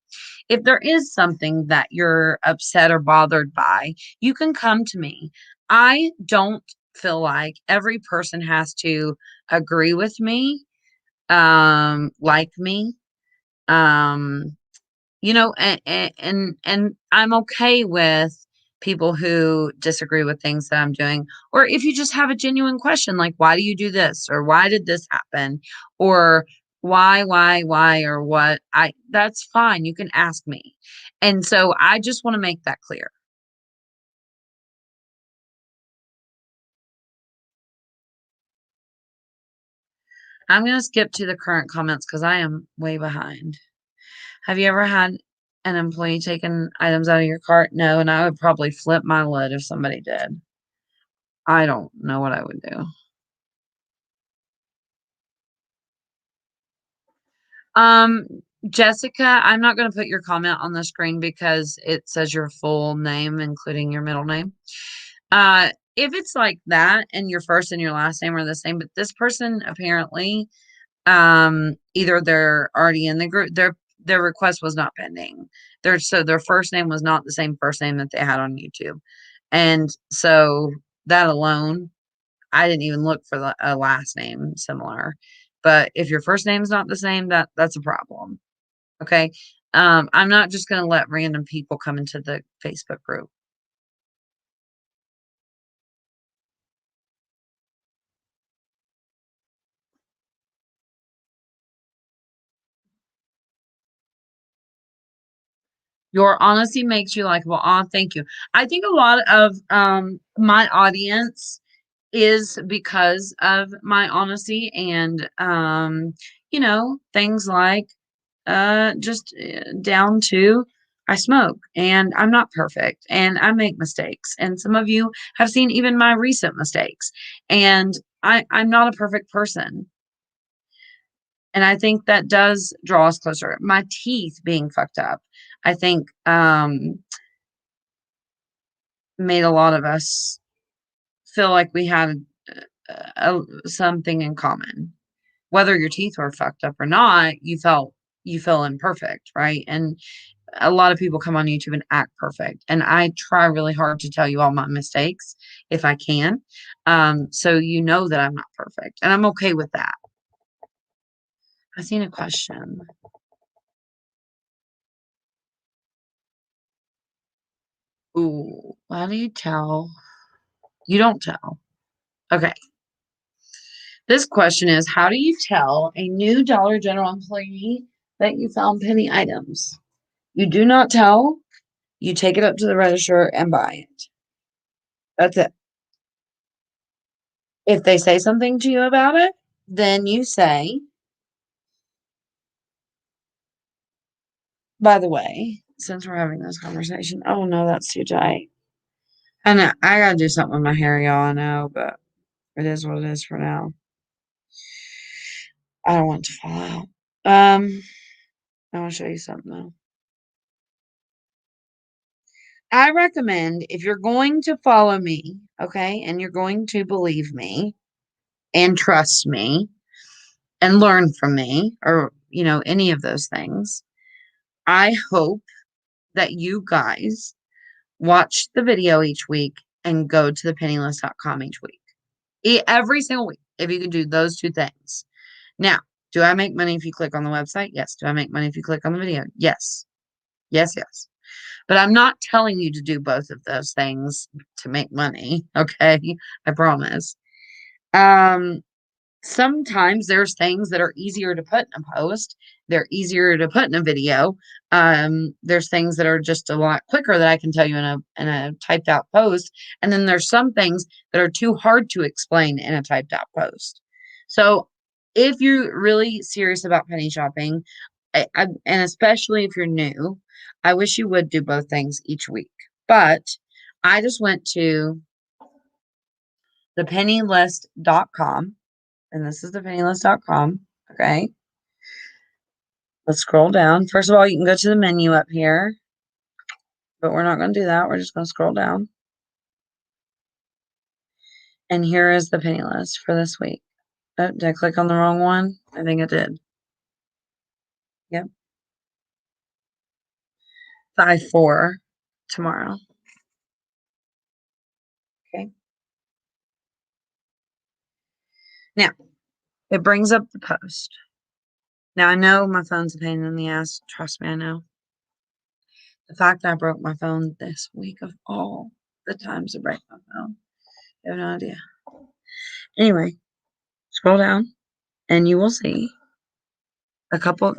if there is something that you're upset or bothered by, you can come to me. I don't feel like every person has to agree with me, like me. Um, and I'm okay with people who disagree with things that I'm doing. Or if you just have a genuine question, like, why do you do this? Or why did this happen? Or why, or what? That's fine. You can ask me. And so I just want to make that clear. I'm going to skip to the current comments because I am way behind. Have you ever had an employee taking items out of your cart? No, and I would probably flip my lid if somebody did. I don't know what I would do. Um, Jessica, I'm not going to put your comment on the screen because it says your full name, including your middle name. If it's like that and your first and your last name are the same, but this person apparently, either they're already in the group, their request was not pending. Their first name was not the same first name that they had on YouTube. And so that alone, I didn't even look for a last name similar. But if your first name's not the same, that's a problem. Okay. I'm not just gonna let random people come into the Facebook group. Your honesty makes you likable. Aw, thank you. I think a lot of my audience is because of my honesty and things like just down to I smoke and I'm not perfect and I make mistakes. And some of you have seen even my recent mistakes. And I'm not a perfect person. And I think that does draw us closer. My teeth being fucked up, I think made a lot of us feel like we had something in common. Whether your teeth were fucked up or not, you feel imperfect, right? And a lot of people come on YouTube and act perfect, and I try really hard to tell you all my mistakes if I can, so you know that I'm not perfect, and I'm okay with that. I seen a question. Ooh, how do you tell? You don't tell. Okay. This question is, how do you tell a new Dollar General employee that you found penny items? You do not tell. You take it up to the register and buy it. That's it. If they say something to you about it, then you say, by the way, since we're having this conversation, oh no, that's too tight. I know I gotta do something with my hair, y'all. I know, but it is what it is for now. I don't want it to fall out. I want to show you something though. I recommend if you're going to follow me, okay, and you're going to believe me and trust me and learn from me, or any of those things, I hope that you guys watch the video each week and go to the penniless.com each week. Every single week, if you can do those two things. Now, do I make money if you click on the website? Yes. Do I make money if you click on the video? Yes. Yes, yes. But I'm not telling you to do both of those things to make money. Okay. I promise. Um, Sometimes there's things that are easier to put in a post. They're easier to put in a video. There's things that are just a lot quicker that I can tell you in a typed out post. And then there's some things that are too hard to explain in a typed out post. So if you're really serious about penny shopping, and especially if you're new, I wish you would do both things each week. But I just went to thepennylist.com, and this is thepennylist.com. Okay. Let's scroll down. First of all, you can go to the menu up here, but we're not going to do that. We're just going to scroll down. And here is the penny list for this week. Oh, did I click on the wrong one? I think I did. Yep. 5-4 tomorrow. Okay. Now, it brings up the post. Now, I know my phone's a pain in the ass. Trust me, I know. The fact that I broke my phone this week of all the times to break my phone, you have no idea. Anyway, scroll down and you will see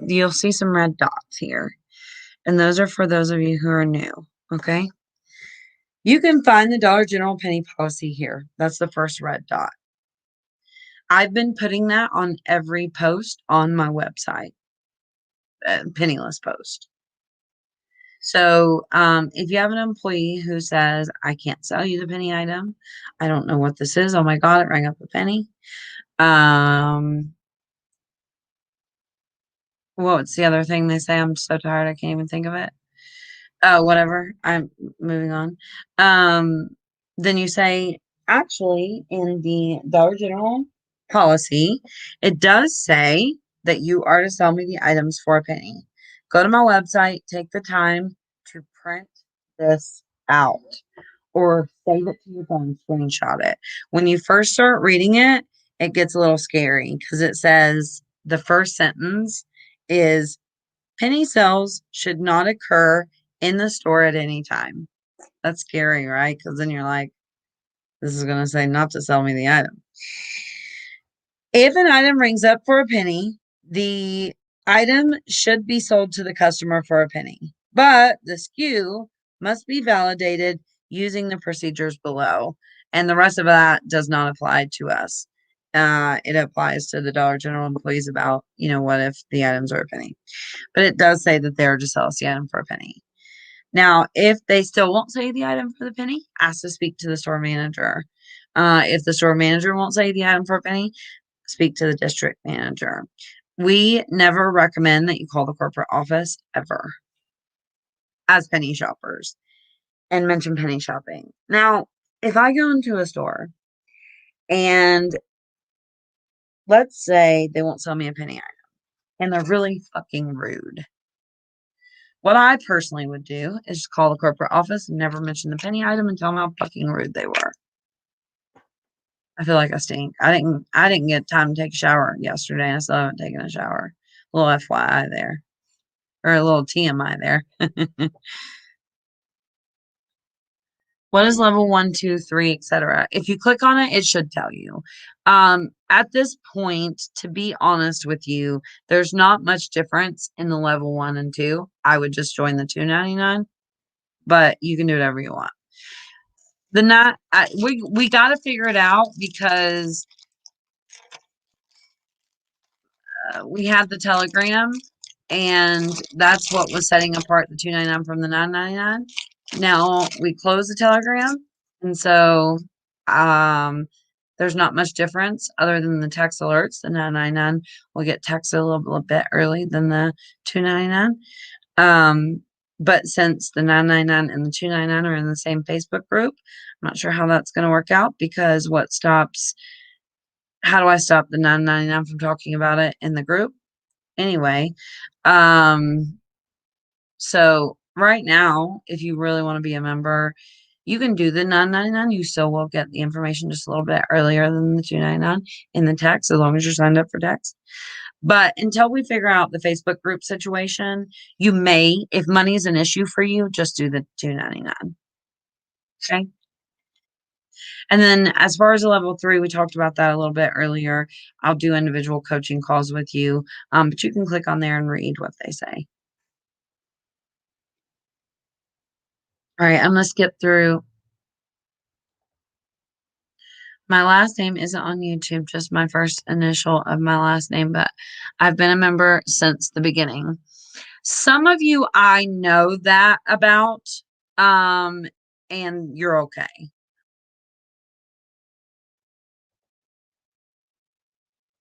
you'll see some red dots here. And those are for those of you who are new. Okay. You can find the Dollar General penny policy here. That's the first red dot. I've been putting that on every post on my website, Penniless post. So if you have an employee who says, I can't sell you the penny item, I don't know what this is. Oh my God, it rang up a penny. What's the other thing they say? I'm so tired, I can't even think of it. Oh, whatever. I'm moving on. then you say, actually, in the Dollar General policy, it does say that you are to sell me the items for a penny. Go to my website, take the time to print this out or save it to your phone, screenshot it. When you first start reading it, it gets a little scary because it says the first sentence is penny sales should not occur in the store at any time. That's scary, right? Because then you're like, this is going to say not to sell me the item. If an item rings up for a penny, the item should be sold to the customer for a penny, but the SKU must be validated using the procedures below. And the rest of that does not apply to us. It applies to the Dollar General employees about, what if the items are a penny? But it does say that they're to sell us the item for a penny. Now, if they still won't sell you the item for the penny, ask to speak to the store manager. If the store manager won't sell you the item for a penny, speak to the district manager. We never recommend that you call the corporate office ever as penny shoppers and mention penny shopping. Now, if I go into a store and let's say they won't sell me a penny item and they're really fucking rude. What I personally would do is just call the corporate office and never mention the penny item and tell them how fucking rude they were. I feel like I stink. I didn't get time to take a shower yesterday. I still haven't taken a shower. A little FYI there. Or a little TMI there. What is level 1, 2, 3, etc.? If you click on it, it should tell you. At this point, to be honest with you, there's not much difference in the level 1 and 2. I would just join the $2.99, but you can do whatever you want. We got to figure it out because we had the Telegram, and that's what was setting apart the $2.99 from the $9.99. Now we close the Telegram, and so there's not much difference other than the text alerts. The $9.99 will get texted a little bit early than the $2.99. But since the $9.99 and the $2.99 are in the same Facebook group, I'm not sure how that's going to work out because how do I stop the $9.99 from talking about it in the group? Anyway, so right now, if you really want to be a member, you can do the $9.99. You still will get the information just a little bit earlier than the $2.99 in the text, as long as you're signed up for text. But until we figure out the Facebook group situation, you may, if money is an issue for you, just do the $2.99. Okay. And then as far as the level 3, we talked about that a little bit earlier. I'll do individual coaching calls with you, but you can click on there and read what they say. All right, I'm going to skip through. My last name isn't on YouTube, just my first initial of my last name, but I've been a member since the beginning. Some of you I know that about, and you're okay.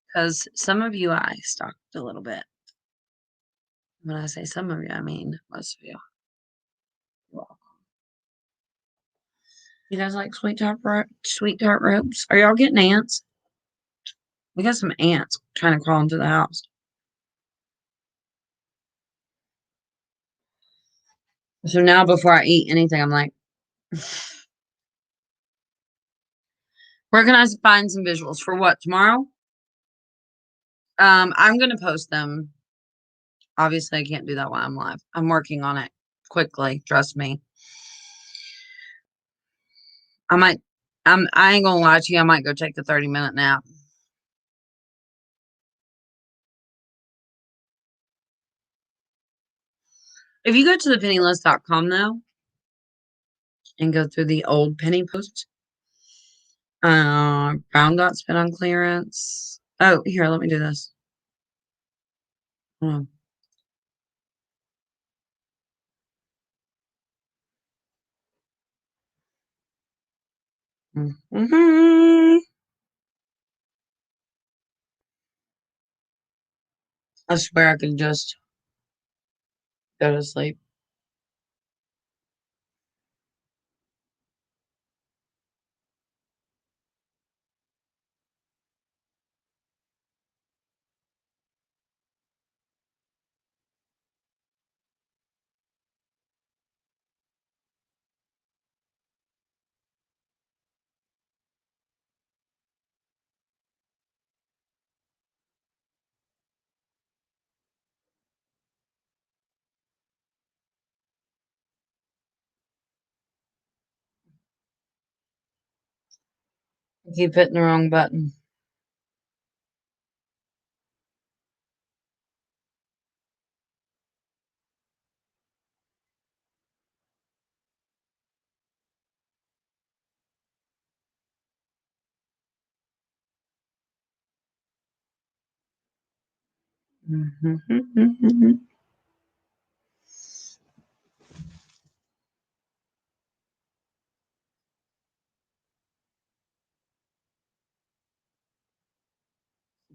Because some of you I stalked a little bit. When I say some of you, I mean most of you. You're welcome. You guys like sweet tart ropes? Are y'all getting ants? We got some ants trying to crawl into the house. So now before I eat anything, I'm like, where can I find some visuals for what tomorrow? I'm gonna post them. Obviously, I can't do that while I'm live. I'm working on it quickly. Trust me. I ain't gonna lie to you. I might go take a 30-minute nap. If you go to thepennylist.com though, and go through the old penny posts, brown dot's been on clearance. Oh, here, let me do this. Hold on. Mm-hmm. I swear I could just go to sleep. I keep hitting the wrong button.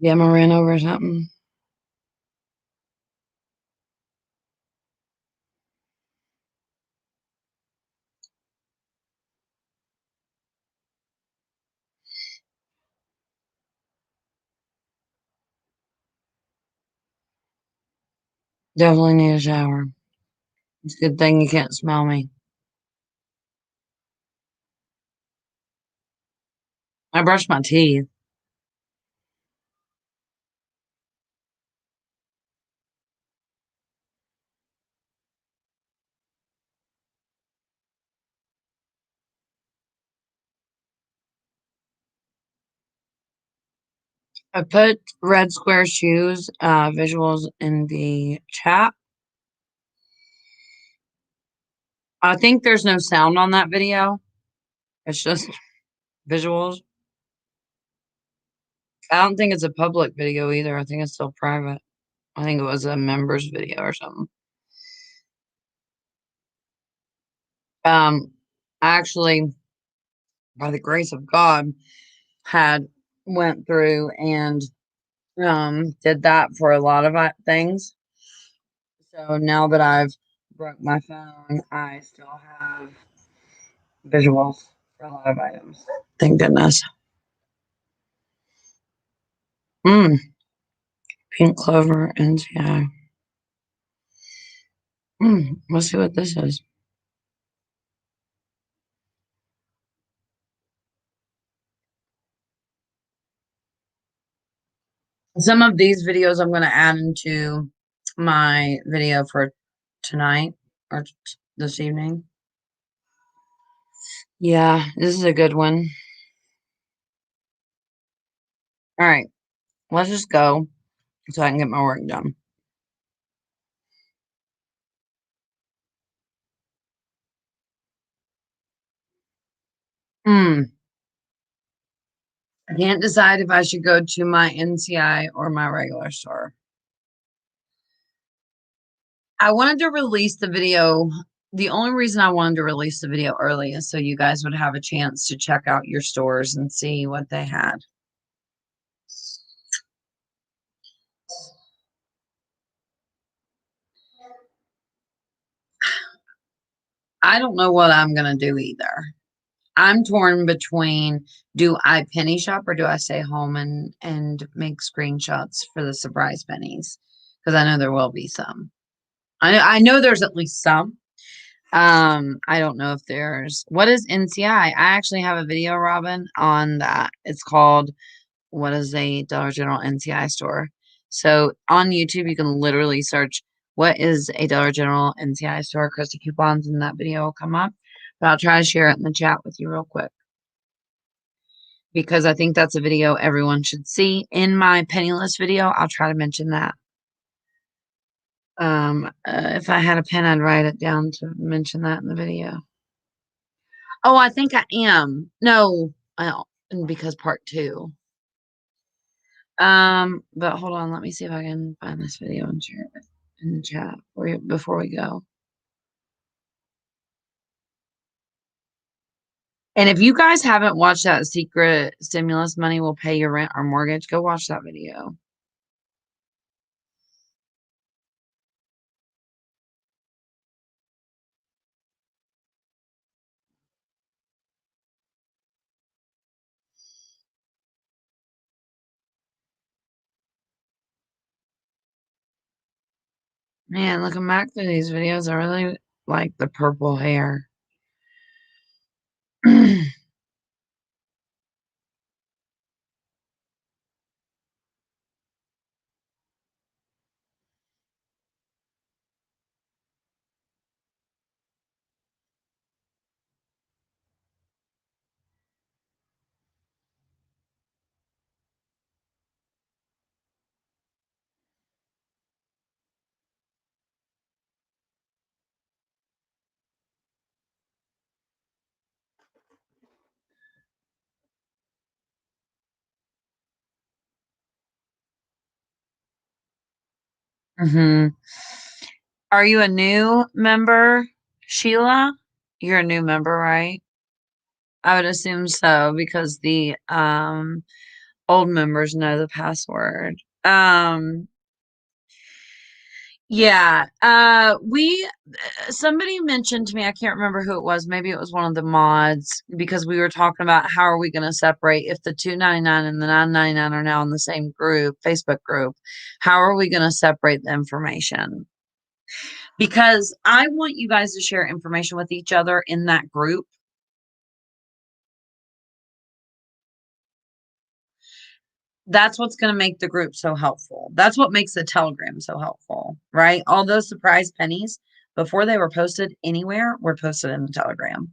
Yeah, I ran over something. Definitely need a shower. It's a good thing you can't smell me. I brushed my teeth. I put red square shoes visuals in the chat. I think there's no sound on that video. It's just visuals. I don't think it's a public video either. I think it's still private. I think it was a members video or something. I actually, by the grace of God, had went through and did that for a lot of things. So now that I've broke my phone, I still have visuals for a lot of items. Thank goodness. Pink clover NCI. Let's see what this is. Some of these videos I'm going to add into my video for tonight or this evening. Yeah, this is a good one. All right, let's just go so I can get my work done. I can't decide if I should go to my NCI or my regular store. I wanted to release the video. The only reason I wanted to release the video early is so you guys would have a chance to check out your stores and see what they had. I don't know what I'm going to do either. I'm torn between, do I penny shop or do I stay home and make screenshots for the surprise pennies? Because I know there will be some. I know there's at least some. I don't know if there's, what is NCI? I actually have a video, Robin, on that. It's called What is a Dollar General NCI store? So on YouTube you can literally search what is a Dollar General NCI store, Krista Coupons, and that video will come up. But I'll try to share it in the chat with you real quick, because I think that's a video everyone should see. In my Penniless video, I'll try to mention that. If I had a pen, I'd write it down to mention that in the video. Oh, I think I am. No, I don't, because part 2. But hold on, let me see if I can find this video and share it in the chat before we go. And if you guys haven't watched that secret stimulus money will pay your rent or mortgage, go watch that video. Man, looking back through these videos, I really like the purple hair. Mm-hmm. Are you a new member, Sheila? You're a new member, right? I would assume so because the old members know the password. Yeah. We somebody mentioned to me, I can't remember who it was, maybe it was one of the mods, because we were talking about how are we going to separate if the 299 and the 999 are now in the same group, Facebook group. How are we going to separate the information? Because I want you guys to share information with each other in that group. That's what's going to make the group so helpful. That's what makes the Telegram so helpful, right? All those surprise pennies, before they were posted anywhere, were posted in the Telegram.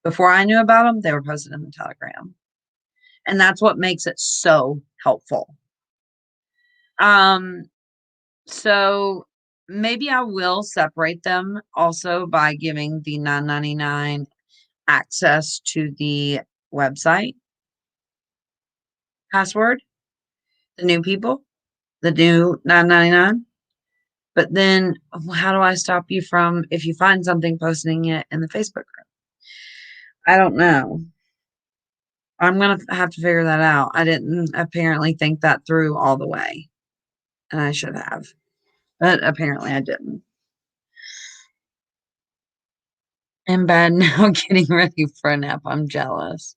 Before I knew about them, they were posted in the Telegram. And that's what makes it so helpful. Um, so maybe I will separate them also by giving the 999 access to the website password, the new people, the new 999. But then how do I stop you from, if you find something, posting it in the Facebook group? I don't know. I'm going to have to figure that out. I didn't apparently think that through all the way, and I should have, but apparently I didn't. In bed now, getting ready for a nap. I'm jealous.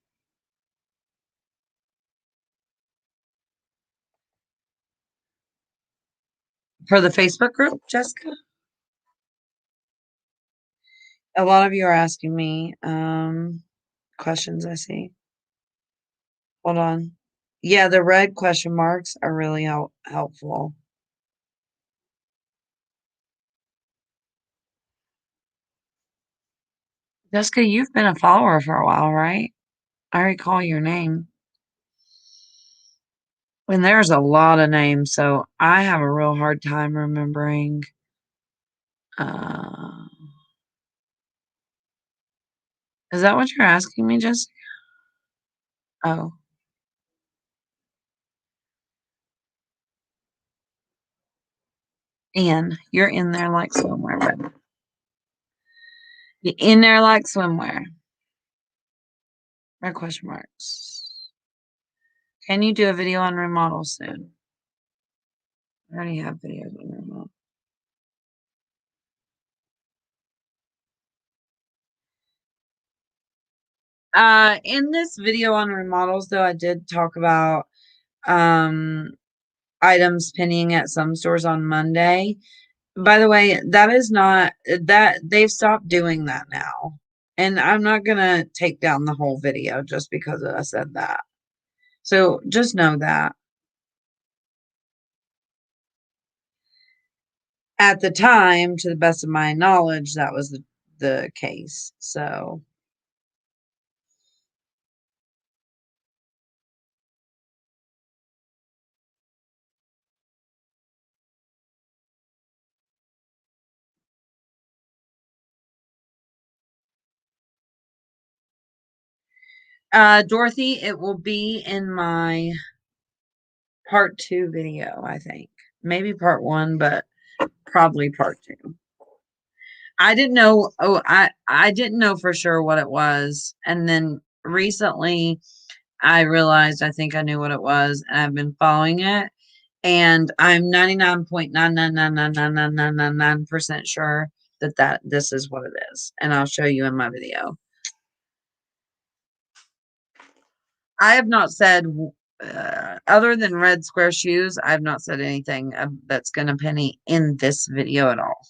For the Facebook group, Jessica, a lot of you are asking me questions, I see. Hold on. Yeah, the red question marks are really helpful. Jessica, you've been a follower for a while, right? I recall your name. And there's a lot of names, so I have a real hard time remembering. Uh, is that what you're asking me, Jessica? Oh, Anne, you're in there like swimwear, but you're in there like swimwear. Red question marks. Can you do a video on remodel soon? I already have videos on remodel. In this video on remodels, though, I did talk about um items pinning at some stores on Monday. By the way, that is not that they've stopped doing that now. And I'm not gonna take down the whole video just because I said that. So just know that at the time, to the best of my knowledge, that was the case. So Dorothy, it will be in my part two video, I think. Maybe part one, but probably part two. I didn't know. Oh, I didn't know for sure what it was, and then recently I realized I think I knew what it was, and I've been following it, and I'm 99.9999999% sure that this is what it is, and I'll show you in my video. I have not said, other than red square shoes, I have not said anything that's going to penny in this video at all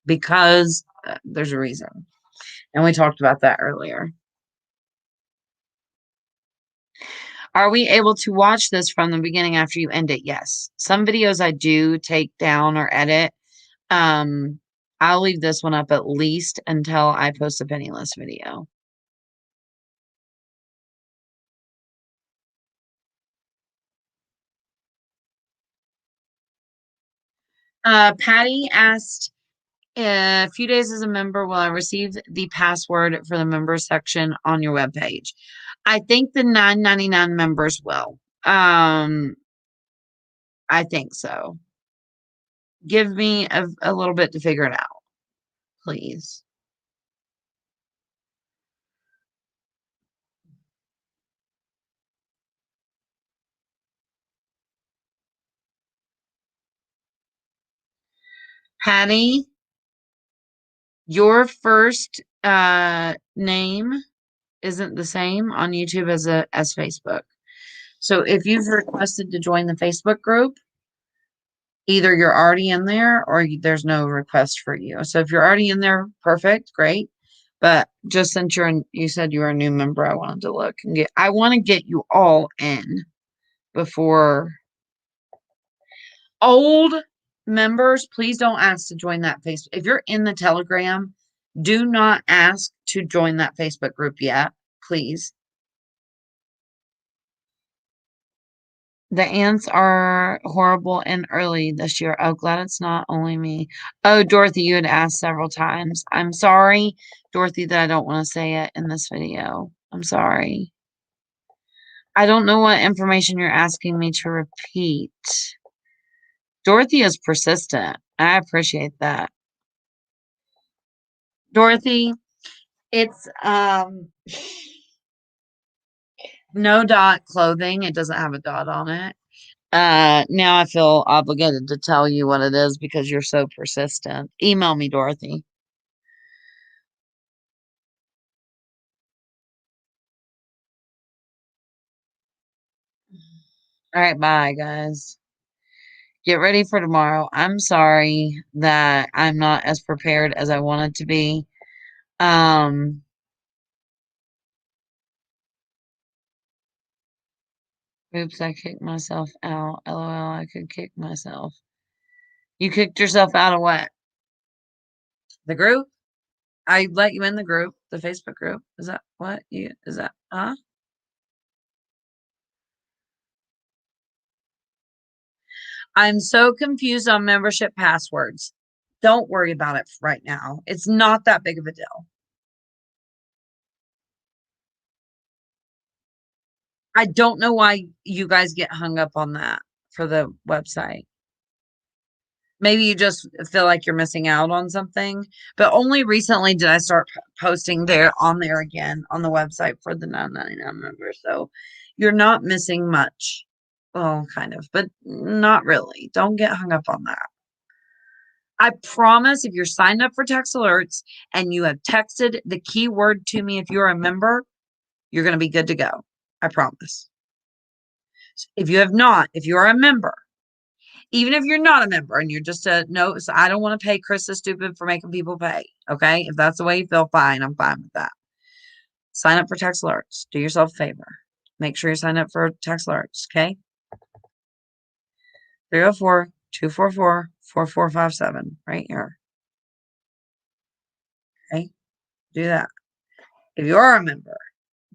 because there's a reason. And we talked about that earlier. Are we able to watch this from the beginning after you end it? Yes. Some videos I do take down or edit. Um, I'll leave this one up at least until I post a penniless video. Patty asked, a few days as a member, will I receive the password for the member section on your webpage? I think the 999 members will. I think so. give me a little bit to figure it out, please. Patty, your first name isn't the same on YouTube as Facebook. So if you've requested to join the Facebook group, either you're already in there or there's no request for you. So if you're already in there, perfect, great. But just since you said you were a new member, I wanted to look and I want to get you all in before old members. Please don't ask to join that Facebook. If you're in the Telegram, do not ask to join that Facebook group yet, please. The ants are horrible and early this year. Oh, glad it's not only me. Oh, Dorothy, you had asked several times. I'm sorry, Dorothy, that I don't want to say it in this video. I'm sorry. I don't know what information you're asking me to repeat. Dorothy is persistent. I appreciate that. Dorothy, it's no dot clothing. It doesn't have a dot on it. Now I feel obligated to tell you what it is because you're so persistent. Email me, Dorothy. All right, bye, guys. Get ready for tomorrow. I'm sorry that I'm not as prepared as I wanted to be. Um, oops, I kicked myself out. LOL, I could kick myself. You kicked yourself out of what? The group? I let you in the group, the Facebook group. Is that what you, is that, huh? I'm so confused on membership passwords. Don't worry about it right now. It's not that big of a deal. I don't know why you guys get hung up on that for the website. Maybe you just feel like you're missing out on something, but only recently did I start posting there on there again on the website for the 999 members. So you're not missing much. Oh, kind of, but not really. Don't get hung up on that. I promise if you're signed up for text alerts and you have texted the keyword to me, if you're a member, you're going to be good to go. I promise. If you have not, if you're a member, even if you're not a member and you're just a no, so I don't want to pay Chris is stupid for making people pay. Okay. If that's the way you feel, fine. I'm fine with that. Sign up for text alerts. Do yourself a favor. Make sure you sign up for text alerts. Okay. 304-244-4457 right here. Okay. Do that. If you are a member,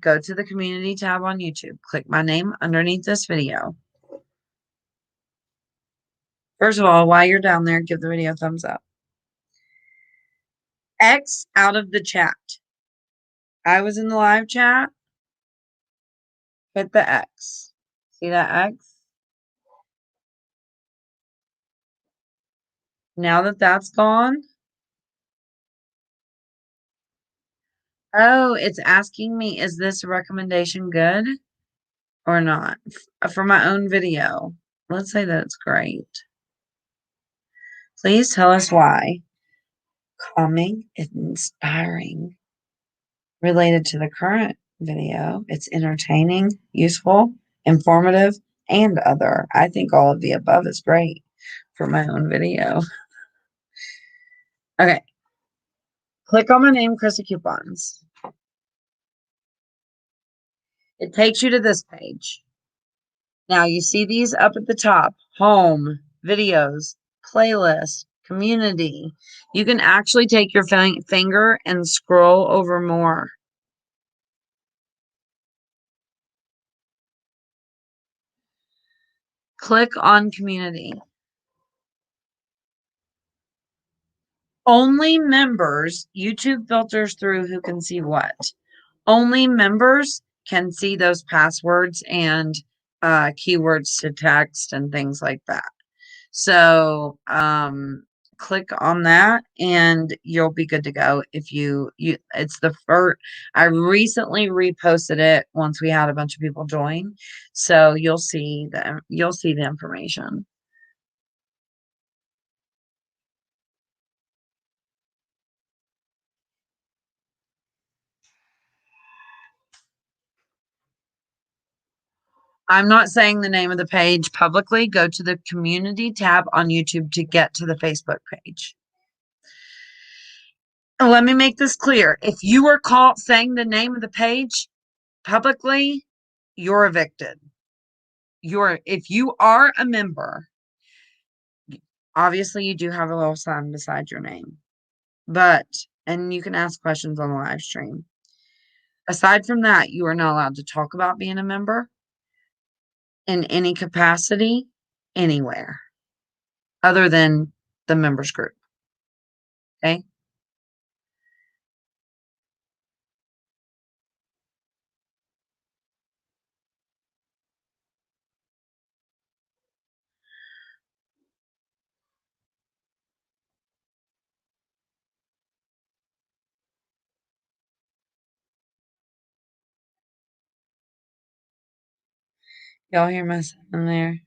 go to the community tab on YouTube. Click my name underneath this video. First of all, while you're down there, give the video a thumbs up. X out of the chat. I was in the live chat. Hit the X. See that X? Now that that's gone. Oh, it's asking me, is this recommendation good or not? For my own video. Let's say that it's great. Please tell us why. Calming and inspiring. Related to the current video, it's entertaining, useful, informative, and other. I think all of the above is great for my own video. Okay. Click on my name, Krista Coupons. It takes you to this page. Now you see these up at the top, home, videos, playlist, community. You can actually take your finger and scroll over more. Click on community. Only members, YouTube filters through who can see what. Only members can see those passwords and keywords to text and things like that. So, click on that and you'll be good to go. If it's the first, I recently reposted it once we had a bunch of people join. So you'll see the information. I'm not saying the name of the page publicly. Go to the community tab on YouTube to get to the Facebook page. Let me make this clear. If you are caught saying the name of the page publicly, you're evicted. If you are a member, obviously you do have a little sign beside your name. And you can ask questions on the live stream. Aside from that, you are not allowed to talk about being a member in any capacity anywhere other than the members group. Okay? Y'all hear my son there?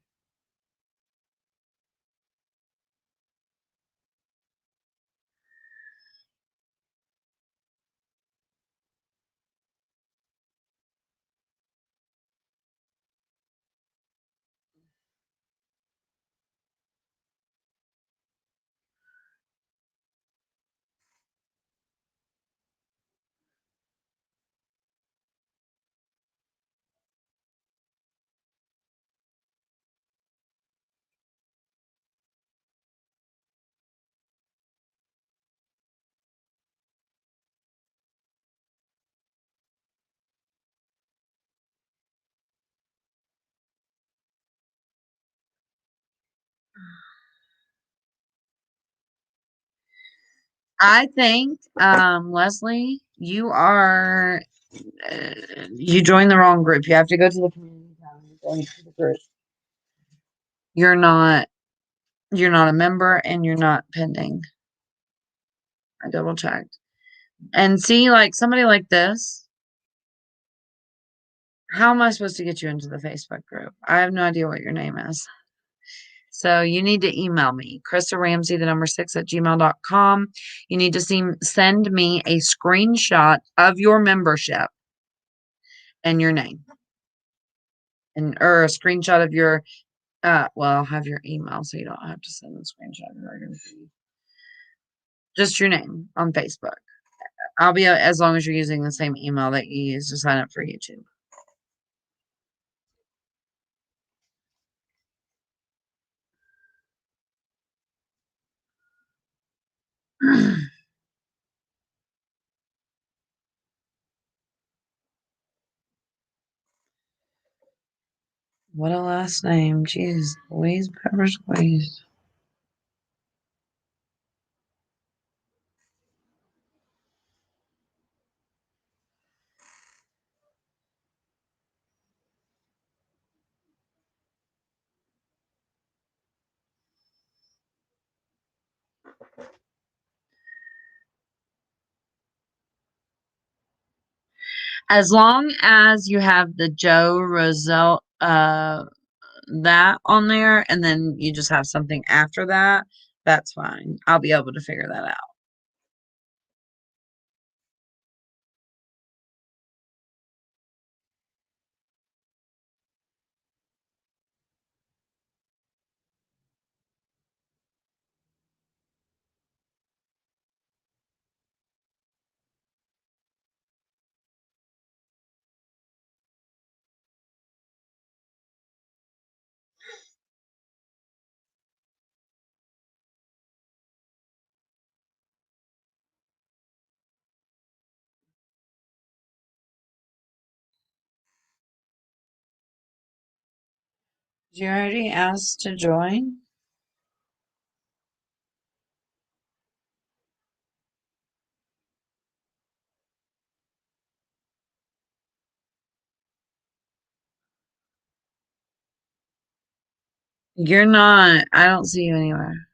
I think, Leslie, you joined the wrong group. You have to go to the community tab and join the group. You're not, you're not a member and you're not pending. I double checked. And see, like somebody like this, how am I supposed to get you into the Facebook group? I have no idea what your name is. So you need to email me, Krista Ramsey, the number 6 at gmail.com. You need to send me a screenshot of your membership and your name. Or a screenshot of your I'll have your email so you don't have to send a screenshot. Just your name on Facebook. I'll be as long as you're using the same email that you use to sign up for YouTube. What a last name. Jeez, Louise Pepper Squeeze. As long as you have the Joe Roselle that on there and then you just have something after that, that's fine. I'll be able to figure that out. Did you already ask to join? You're not, I don't see you anywhere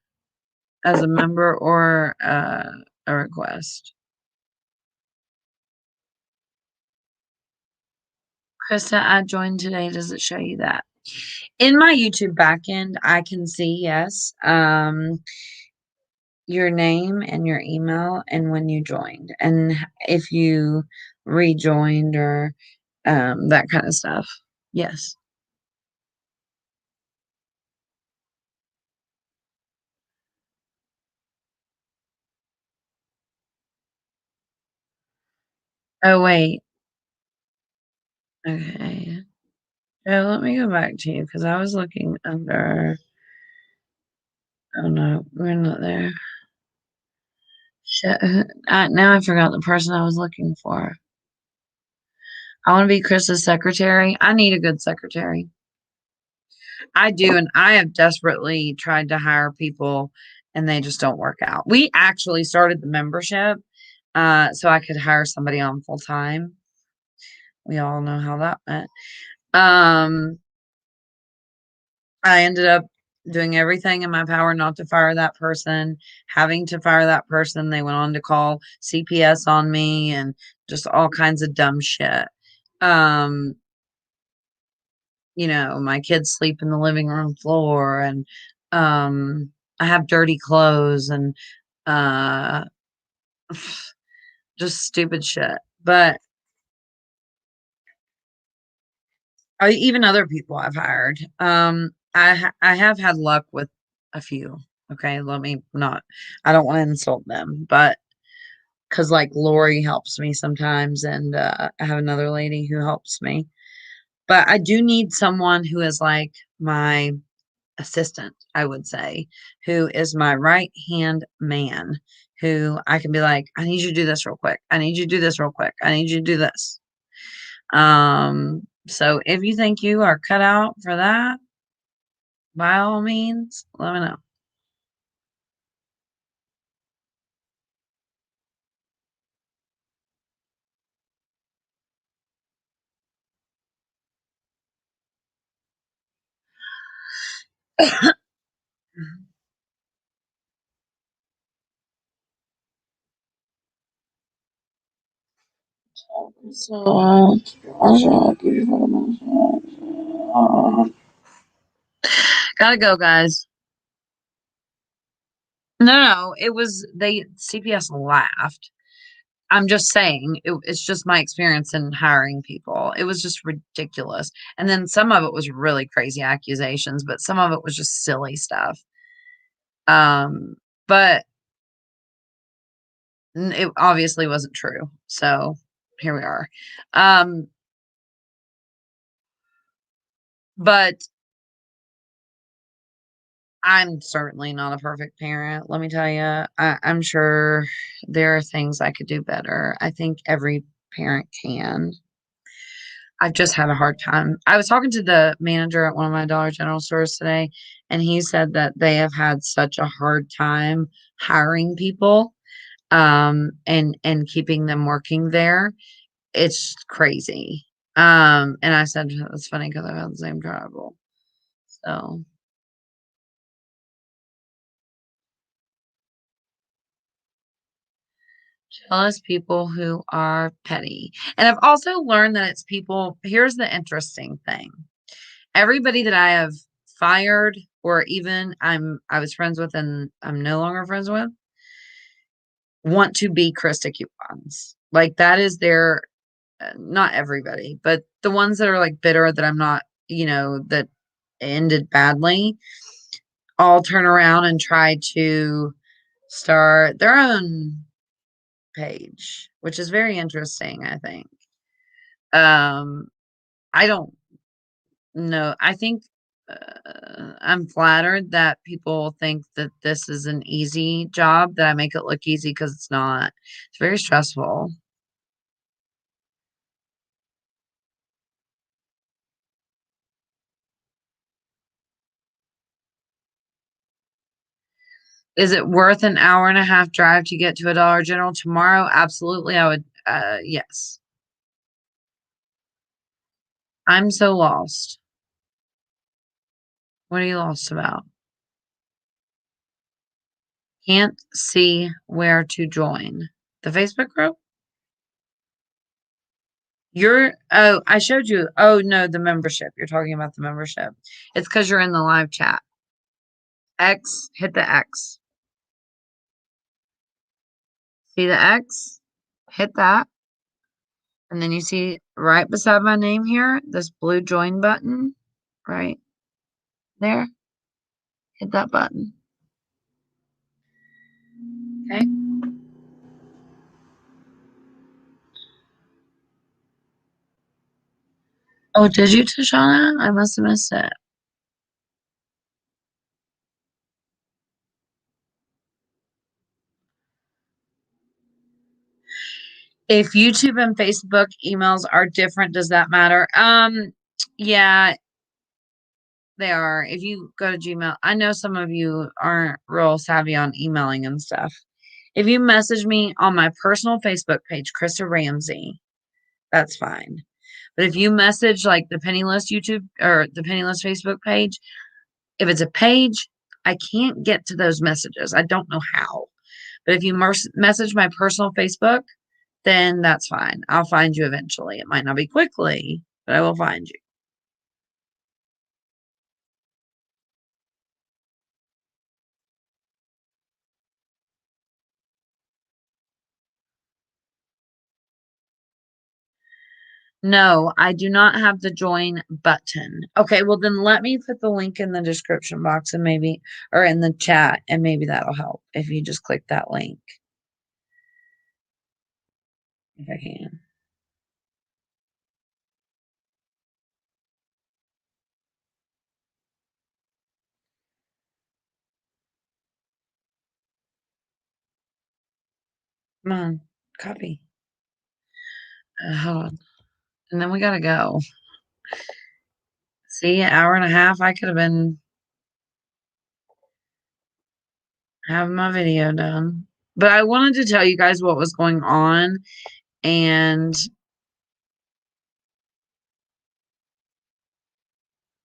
as a member or a request. Krista, I joined today. Does it show you that? In my YouTube backend, I can see, yes, your name and your email and when you joined and if you rejoined or that kind of stuff. Yes. Oh, wait. Okay. Yeah, let me go back to you because I was looking under. Oh no, we're not there. Shit. Now I forgot the person I was looking for. I want to be Chris's secretary. I need a good secretary. I do, and I have desperately tried to hire people and they just don't work out. We actually started the membership so I could hire somebody on full time. We all know how that went. Um, I ended up doing everything in my power not to fire that person, having to fire that person. They went on to call CPS on me and just all kinds of dumb shit. Um, my kids sleep in the living room floor and I have dirty clothes and uh just stupid shit. But even other people I've hired. I have had luck with a few. Okay, let me not. I don't want to insult them, but because like Lori helps me sometimes, and I have another lady who helps me. But I do need someone who is like my assistant, I would say, who is my right hand man, who I can be like, I need you to do this real quick. I need you to do this real quick. I need you to do this. So if you think you are cut out for that, by all means, let me know. So, gotta go, guys. No, it was they CPS laughed. I'm just saying, it's just my experience in hiring people. It was just ridiculous. And then some of it was really crazy accusations, but some of it was just silly stuff. But it obviously wasn't true. So here we are. Um, but I'm certainly not a perfect parent. Let me tell you, I'm sure there are things I could do better. I think every parent can. I've just had a hard time. I was talking to the manager at one of my Dollar General stores today, and he said that they have had such a hard time hiring people, and keeping them working there. It's crazy. And I said it's funny because I've had the same trouble. So jealous people who are petty. And I've also learned that it's people. Here's the interesting thing. Everybody that I have fired or even I was friends with and I'm no longer friends with want to be Krista coupons. Like that is their not everybody, but the ones that are like bitter that I'm not, that ended badly, all turn around and try to start their own page, which is very interesting, I think. Um I don't know. I think I'm flattered that people think that this is an easy job, that I make it look easy because it's not. It's very stressful. Is it worth an hour and a half drive to get to a Dollar General tomorrow? Absolutely. I would, yes. I'm so lost. What are you lost about? Can't see where to join. The Facebook group? Oh, I showed you. Oh, no, the membership. You're talking about the membership. It's because you're in the live chat. X, hit the X. See the X? Hit that. And then you see right beside my name here, this blue join button right there. Hit that button. Okay. Oh, did you, Tashana? I must have missed it. If YouTube and Facebook emails are different, does that matter? Yeah, they are. If you go to Gmail, I know some of you aren't real savvy on emailing and stuff. If you message me on my personal Facebook page, Krista Ramsey, that's fine. But if you message like the Penniless YouTube or the Penniless Facebook page, if it's a page, I can't get to those messages. I don't know how. But if you message my personal Facebook, then that's fine. I'll find you eventually. It might not be quickly, but I will find you. No, I do not have the join button. Okay, well then let me put the link in the description box and maybe, or in the chat, and maybe that'll help if you just click that link. If I can. Come on, copy. Hold on. And then we gotta go. See, an hour and a half. I could have been having my video done. But I wanted to tell you guys what was going on and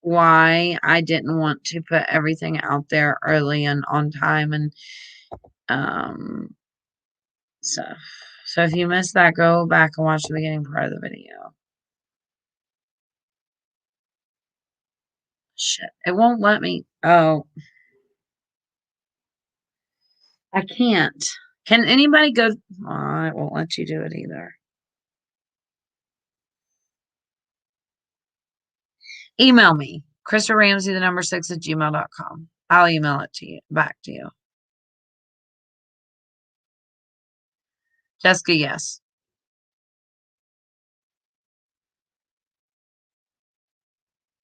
why I didn't want to put everything out there early and on time and um stuff. So if you missed that, go back and watch the beginning part of the video. Shit, it won't let me. Oh, I can't. Can anybody go? Oh, it won't let you do it either. Email me, Krista Ramsey, the number 6 at gmail.com. I'll email it to you back to you. Jessica, yes.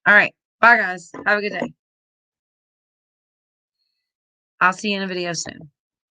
All right. Bye, guys. Have a good day. I'll see you in a video soon.